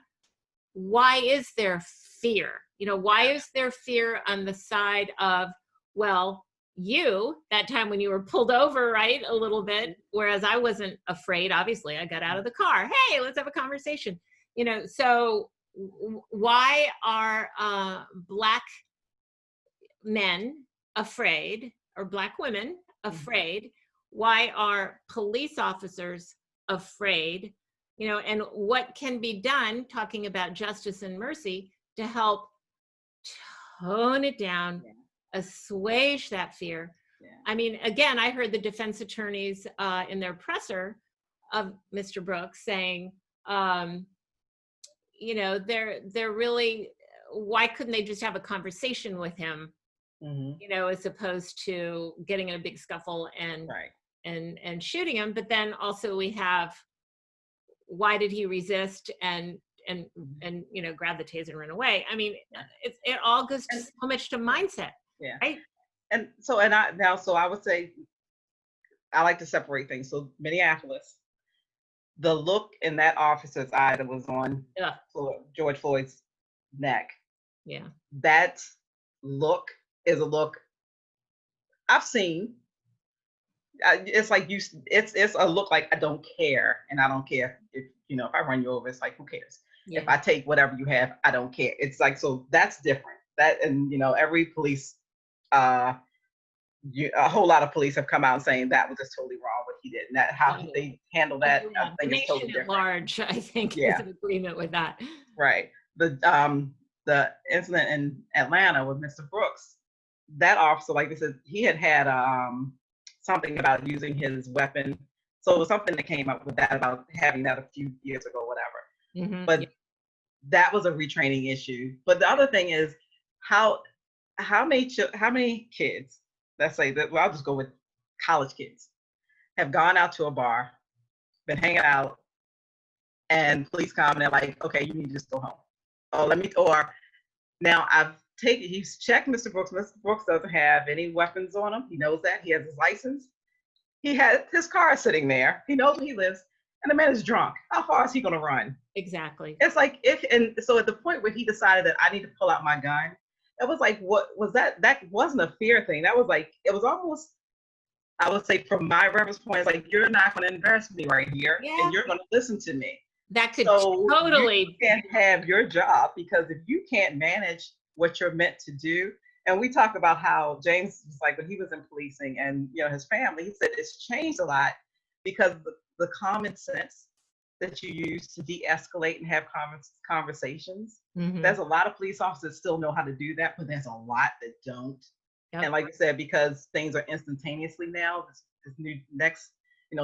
A: Why is there fear? Why is there fear on the side of, well, that time when you were pulled over, right, a little bit, whereas I wasn't afraid. Obviously, I got out of the car. Hey, let's have a conversation. So why are Black men afraid, or Black women afraid? Why are police officers afraid? And what can be done, talking about justice and mercy, to help tone it down, assuage that fear. I mean, again, I heard the defense attorneys in their presser of Mr. Brooks saying, they're really, why couldn't they just have a conversation with him, as opposed to getting in a big scuffle and shooting him. But then also we have, why did he resist and grab the taser and run away? I mean, it all goes to so much to mindset.
B: Yeah.
A: Right?
B: And so I would say I like to separate things. So Minneapolis, the look in that officer's eye that was on George Floyd's neck.
A: Yeah.
B: That look is a look I've seen. It's like it's a look like I don't care, and I don't care if if I run you over. It's like, who cares?
A: Yeah.
B: If I take whatever you have, I don't care. It's like, so that's different. That, and every police, a whole lot of police have come out saying that was just totally wrong what he did, and that how they handle that. I
A: The
B: think it's totally
A: nation at
B: different.
A: large, I think, is in agreement with that.
B: Right. The incident in Atlanta with Mr. Brooks, that officer, like I said, he had something about using his weapon. So it was something that came up with that, about having that a few years ago, whatever. But that was a retraining issue. But the other thing is, how many kids, let's say that, well, I'll just go with college kids, have gone out to a bar, been hanging out, and police come and they're like, okay, you need to just go home. Or now he's checked Mr. Brooks. Mr. Brooks doesn't have any weapons on him. He knows that. He has his license. He had his car sitting there. He knows where he lives. And the man is drunk. How far is he going to run?
A: Exactly.
B: It's like, and so at the point where he decided that I need to pull out my gun, it was like, what was that? That wasn't a fear thing. That was like, it was almost, I would say, from my reference point, it's like, you're not going to embarrass me right here, and you're going to listen to me.
A: That could totally.
B: You can't have your job, because if you can't manage what you're meant to do. And we talk about how James was like, when he was in policing and his family, he said it's changed a lot because the common sense that you use to de-escalate and have conversations. There's a lot of police officers that still know how to do that, but there's a lot that don't. And like I said, because things are instantaneously now, this new next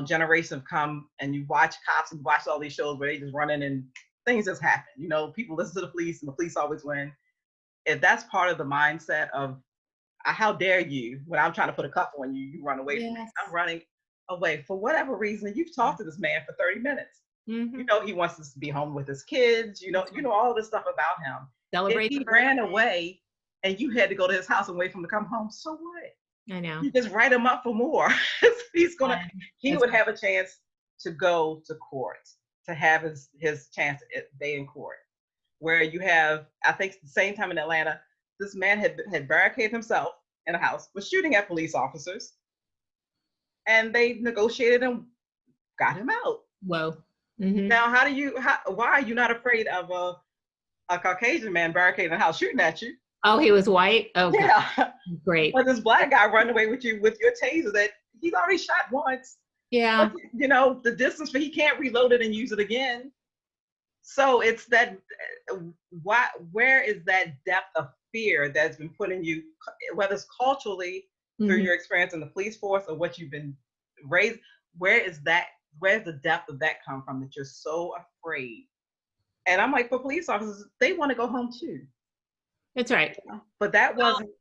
B: generation have come, and you watch cops and watch all these shows where they just run in and things just happen. People listen to the police and the police always win. If that's part of the mindset of, how dare you, when I'm trying to put a cuff on you, you run away from me. I'm running away for whatever reason. You've talked to this man for 30 minutes. He wants us to be home with his kids. You know all this stuff about him.
A: Celebrate.
B: If he ran away and you had to go to his house and wait for him to come home, so what?
A: I know.
B: You just write him up for more. He would have a chance to go to court, to have his chance day in court. Where you have, I think the same time in Atlanta, this man had barricaded himself in a house, was shooting at police officers, and they negotiated and got him out.
A: Whoa. Mm-hmm.
B: Now, why are you not afraid of a Caucasian man barricading the house shooting at you?
A: Oh, he was white? Oh,
B: Yeah.
A: God. Great.
B: But this black guy running away with you with your taser that he's already shot once.
A: Yeah.
B: But, you know, the distance, he can't reload it and use it again. So it's that, where is that depth of fear that's been put in you, whether it's culturally through
A: Mm-hmm.
B: your experience in the police force or what you've been raised, where's the depth of that come from that you're so afraid? And I'm like, for police officers, they want to go home too.
A: That's right.
B: But that wasn't.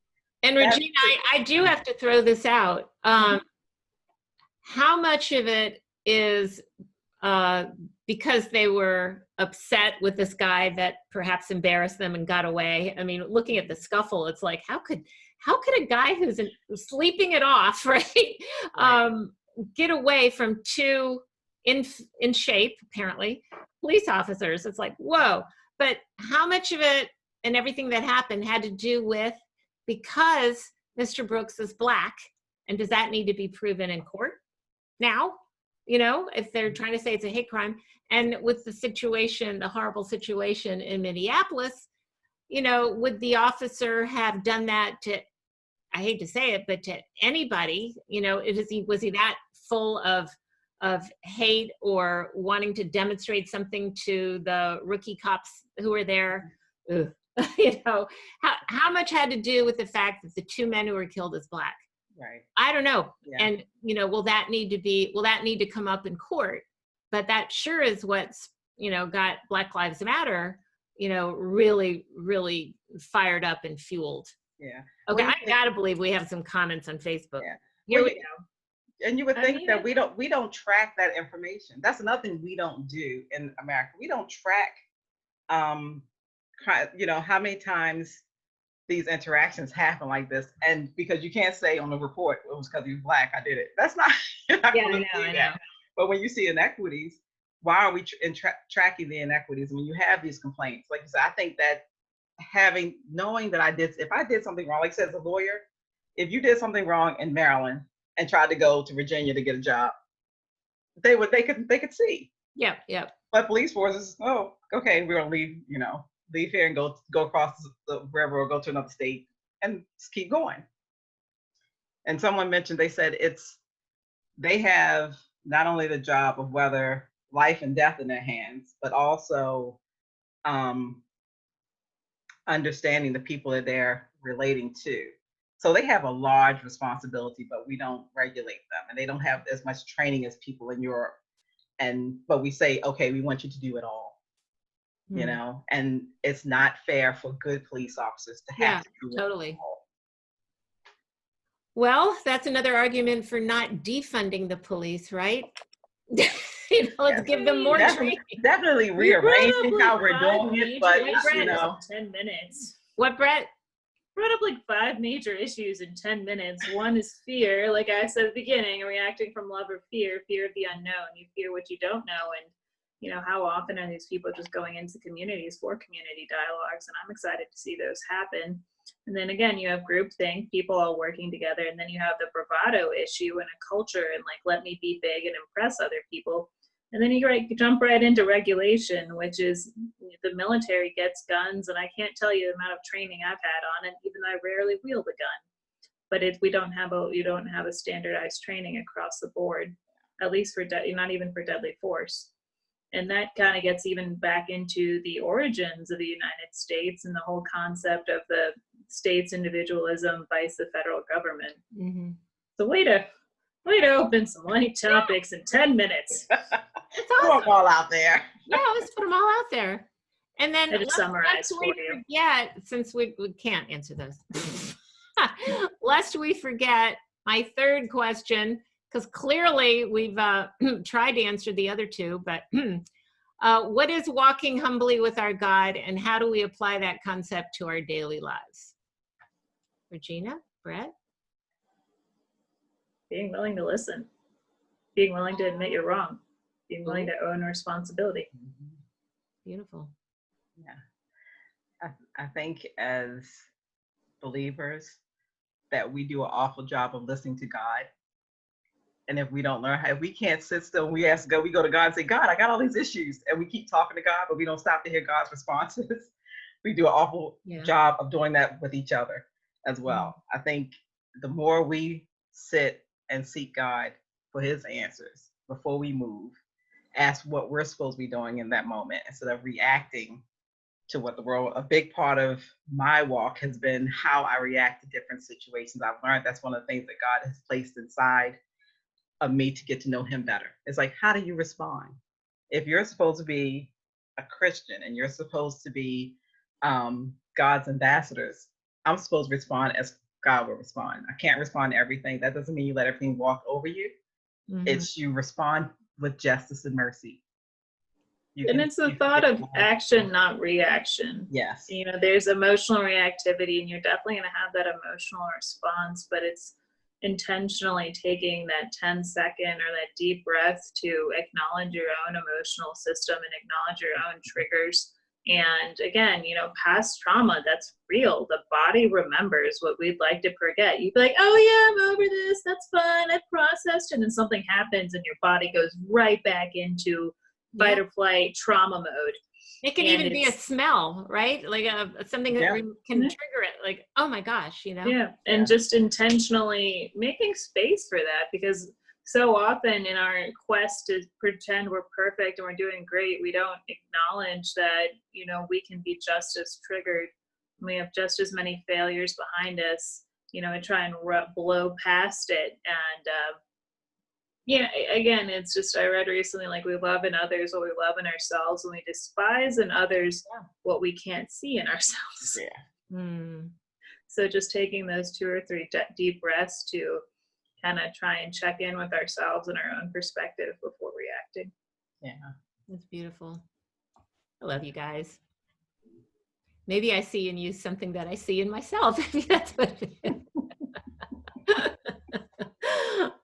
A: And Regyna, I do have to throw this out. How much of it is because they were upset with this guy that perhaps embarrassed them and got away? I mean, looking at the scuffle, it's like, how could a guy who's sleeping it off, right, get away from two in shape, apparently, police officers? It's like, whoa. But how much of it and everything that happened had to do with because Mr. Brooks is black, and does that need to be proven in court now? You know, if they're trying to say it's a hate crime, and with the situation, the horrible situation in Minneapolis, you know, would the officer have done that to, I hate to say it, but to anybody? You know, was he that full of hate or wanting to demonstrate something to the rookie cops who were there? Ugh. You know, how much had to do with the fact that the two men who were killed is black?
B: Right.
A: I don't know.
B: Yeah.
A: And, you know, will that need to come up in court? But that sure is what's, you know, got Black Lives Matter, you know, really, really fired up and fueled.
B: Yeah.
A: Okay, I gotta believe we have some comments on Facebook.
B: Yeah.
A: Here we go.
B: And you would think that we don't track that information. That's another thing we don't do in America. We don't track, you know, how many times these interactions happen like this. And because you can't say on the report, it was because he was black, I did it. That's not, you're not going to do that. But when you see inequities, why are we tracking the inequities? When you have these complaints, like you said, I think that knowing that if I did something wrong, like I said, as a lawyer, if you did something wrong in Maryland and tried to go to Virginia to get a job, they could see.
A: Yeah, yeah.
B: But police forces, oh, okay, we're gonna leave here and go across the river or go to another state and just keep going. And someone mentioned, they said they have not only the job of whether life and death in their hands, but also understanding the people that they're relating to. So they have a large responsibility, but we don't regulate them, and they don't have as much training as people in Europe. But we say, okay, we want you to do it all, you know, and it's not fair for good police officers to have to do
A: totally.
B: it all.
A: Well, that's another argument for not defunding the police, right? You know, let's give them more training.
B: Definitely rearranging how we're doing it, but
C: you know, 10 minutes.
A: What, Brett?
C: Brought up like 5 major issues in 10 minutes. One is fear, like I said at the beginning, reacting from love or fear of the unknown. You fear what you don't know, and you know, how often are these people just going into communities for community dialogues? And I'm excited to see those happen. And then again, you have groupthink, people all working together, and then you have the bravado issue and a culture and like, let me be big and impress other people. And then you jump right into regulation, which is the military gets guns, and I can't tell you the amount of training I've had on it, even though I rarely wield a gun. But you don't have a standardized training across the board, at least for not even for deadly force. And that kind of gets even back into the origins of the United States and the whole concept of the state's individualism vice the federal government.
A: Mm-hmm.
C: So way to open some light topics in 10 minutes.
A: It's awesome.
B: Put them all out there.
A: Yeah, let's put them all out there. And then
C: summarize for you.
A: Forget, since we can't answer those, lest we forget my third question, because clearly we've tried to answer the other two, but what is walking humbly with our God, and how do we apply that concept to our daily lives? Regyna, Brett?
C: Being willing to listen, being willing to admit you're wrong, being willing to own responsibility.
A: Beautiful.
B: Yeah. I think as believers that we do an awful job of listening to God And if we don't learn how, if we can't sit still, we ask God, we go to God and say, God, I got all these issues. And we keep talking to God, but we don't stop to hear God's responses. We do an awful job of doing that with each other as well. I think the more we sit and seek God for his answers before we move, ask what we're supposed to be doing in that moment instead of reacting to what the world, a big part of my walk has been how I react to different situations. I've learned that's one of the things that God has placed inside of me to get to know him better. It's like, how do you respond? If you're supposed to be a Christian and you're supposed to be God's ambassadors, I'm supposed to respond as God will respond. I can't respond to everything. That doesn't mean you let everything walk over you. It's you respond with justice and mercy.
C: And it's the thought of action, not reaction.
B: Yes.
C: You know, there's emotional reactivity, and you're definitely going to have that emotional response, but it's intentionally taking that 10-second or that deep breath to acknowledge your own emotional system and acknowledge your own triggers. And again, you know, past trauma, that's real. The body remembers what we'd like to forget. You'd be like, oh yeah, I'm over this. That's fun. I've processed. And then something happens and your body goes right back into fight or flight trauma mode.
A: It can even be a smell, right? Like something that can trigger it. Like, oh my gosh, you know?
C: Yeah. And just intentionally making space for that, because so often in our quest to pretend we're perfect and we're doing great, we don't acknowledge that, you know, we can be just as triggered. We have just as many failures behind us, you know, and try and blow past it. And, yeah, again, it's just, I read recently, like, we love in others what we love in ourselves, and we despise in others what we can't see in ourselves. So just taking those 2 or 3 deep breaths to kind of try and check in with ourselves and our own perspective before reacting.
A: Yeah, that's beautiful. I love you guys. Maybe I see in you something that I see in myself. Maybe that's what it is.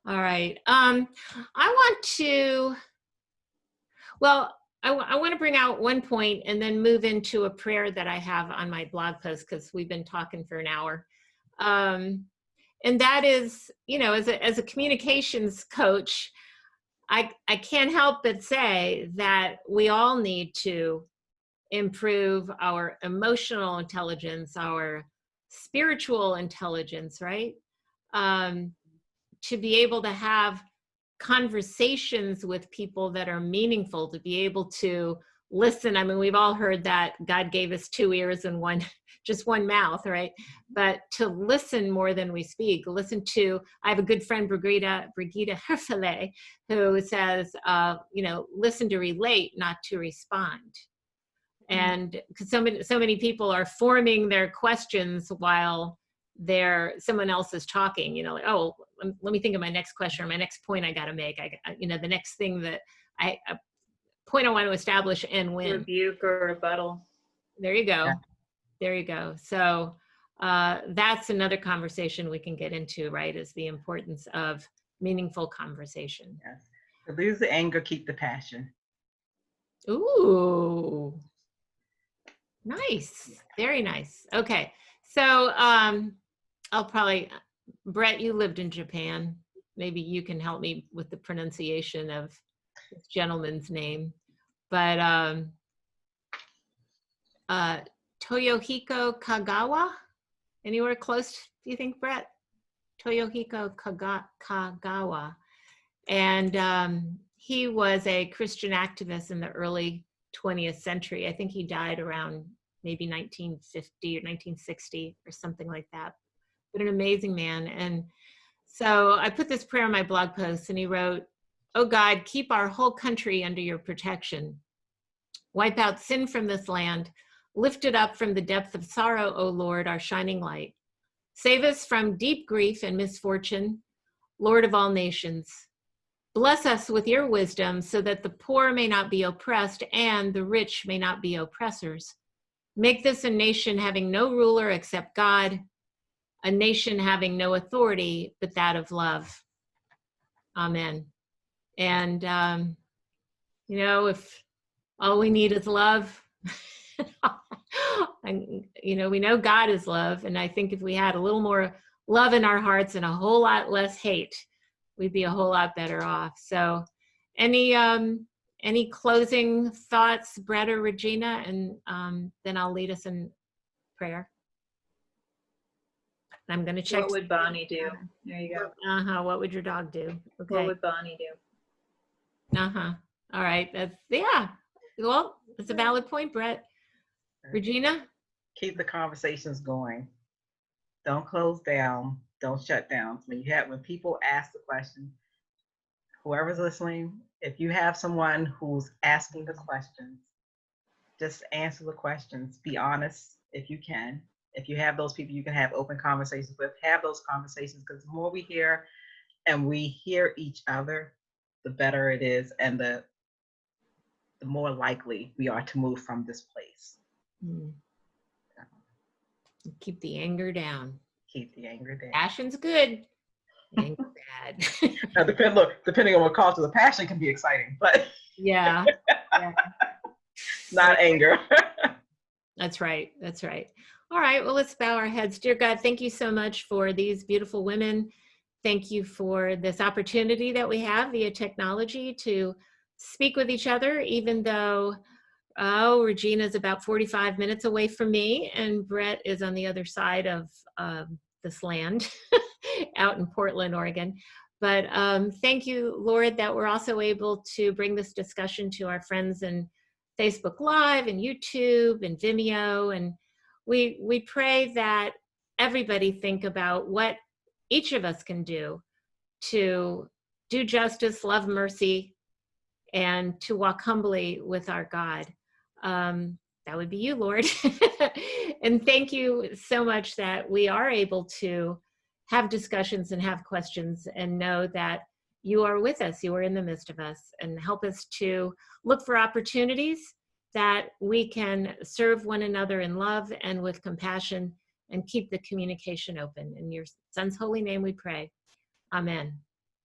A: All right. I want to bring out one point and then move into a prayer that I have on my blog post, because we've been talking for an hour. And that is, you know, as a communications coach, I can't help but say that we all need to improve our emotional intelligence, our spiritual intelligence, right? To be able to have conversations with people that are meaningful, to be able to listen. I mean, we've all heard that God gave us 2 ears and just one mouth, right? But to listen more than we speak. I have a good friend, Regyna Cooper, who says, you know, listen to relate, not to respond. And because so many people are forming their questions while someone else is talking, you know, like, oh, let me think of my next question or my next point I got to make. You know, the next thing that a point I want to establish and win.
C: Rebuke or rebuttal.
A: There you go. Yeah. There you go. So that's another conversation we can get into, right? Is the importance of meaningful conversation.
B: Yes. To lose the anger, keep the passion.
A: Ooh. Nice. Very nice. Okay. So Brett, you lived in Japan. Maybe you can help me with the pronunciation of this gentleman's name. But Toyohiko Kagawa, anywhere close, do you think, Brett? Toyohiko Kagawa. And he was a Christian activist in the early 20th century. I think he died around maybe 1950 or 1960 or something like that. But an amazing man. And so I put this prayer on my blog post, and he wrote, "Oh God, keep our whole country under your protection. Wipe out sin from this land. Lift it up from the depth of sorrow, O Lord, our shining light. Save us from deep grief and misfortune, Lord of all nations. Bless us with your wisdom so that the poor may not be oppressed and the rich may not be oppressors. Make this a nation having no ruler except God, a nation having no authority but that of love. Amen." And, you know, if all we need is love, and, you know, we know God is love. And I think if we had a little more love in our hearts and a whole lot less hate, we'd be a whole lot better off. So any closing thoughts, Brett or Regyna, and then I'll lead us in prayer. I'm going to check.
C: What would Bonnie do? There you go.
A: What would your dog do? Okay.
C: What would Bonnie do?
A: All right. Yeah. Well, it's a valid point, Brett. Regyna?
B: Keep the conversations going. Don't close down. Don't shut down. When people ask the question, whoever's listening, if you have someone who's asking the questions, just answer the questions. Be honest if you can. If you have those people you can have open conversations with, have those conversations, because the more we hear and we hear each other, the better it is, and the more likely we are to move from this place.
A: Keep the anger down.
B: Keep the anger down.
A: Passion's good. Anger bad.
B: Now, depending on what causes the passion can be exciting, but
A: yeah.
B: Not anger.
A: That's right. That's right. All right. Well, let's bow our heads. Dear God, thank you so much for these beautiful women. Thank you for this opportunity that we have via technology to speak with each other, even though, Regyna's about 45 minutes away from me, and Brett is on the other side of this land out in Portland, Oregon. But thank you, Lord, that we're also able to bring this discussion to our friends in Facebook Live and YouTube and Vimeo. And we pray that everybody think about what each of us can do to do justice, love mercy, and to walk humbly with our God. That would be you, Lord. And thank you so much that we are able to have discussions and have questions and know that you are with us, you are in the midst of us, and help us to look for opportunities that we can serve one another in love and with compassion and keep the communication open. In your Son's holy name we pray. Amen.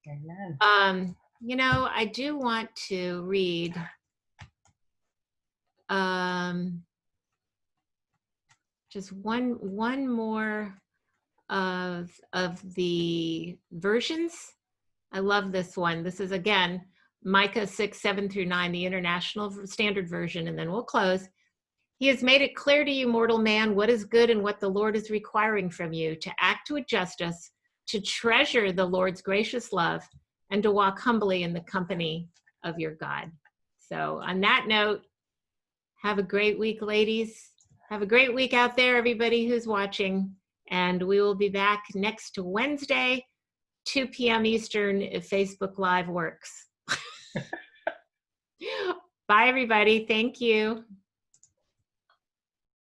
B: Amen.
A: I do want to read just one more of the versions. I love this one. This is, again, Micah 6:7-9, the International Standard Version, and then we'll close. He has made it clear to you, mortal man, what is good and what the Lord is requiring from you, to act with justice, to treasure the Lord's gracious love, and to walk humbly in the company of your God. So on that note, have a great week, ladies. Have a great week out there, everybody who's watching. And we will be back next Wednesday, 2 p.m. Eastern, if Facebook Live works. Bye, everybody. Thank you.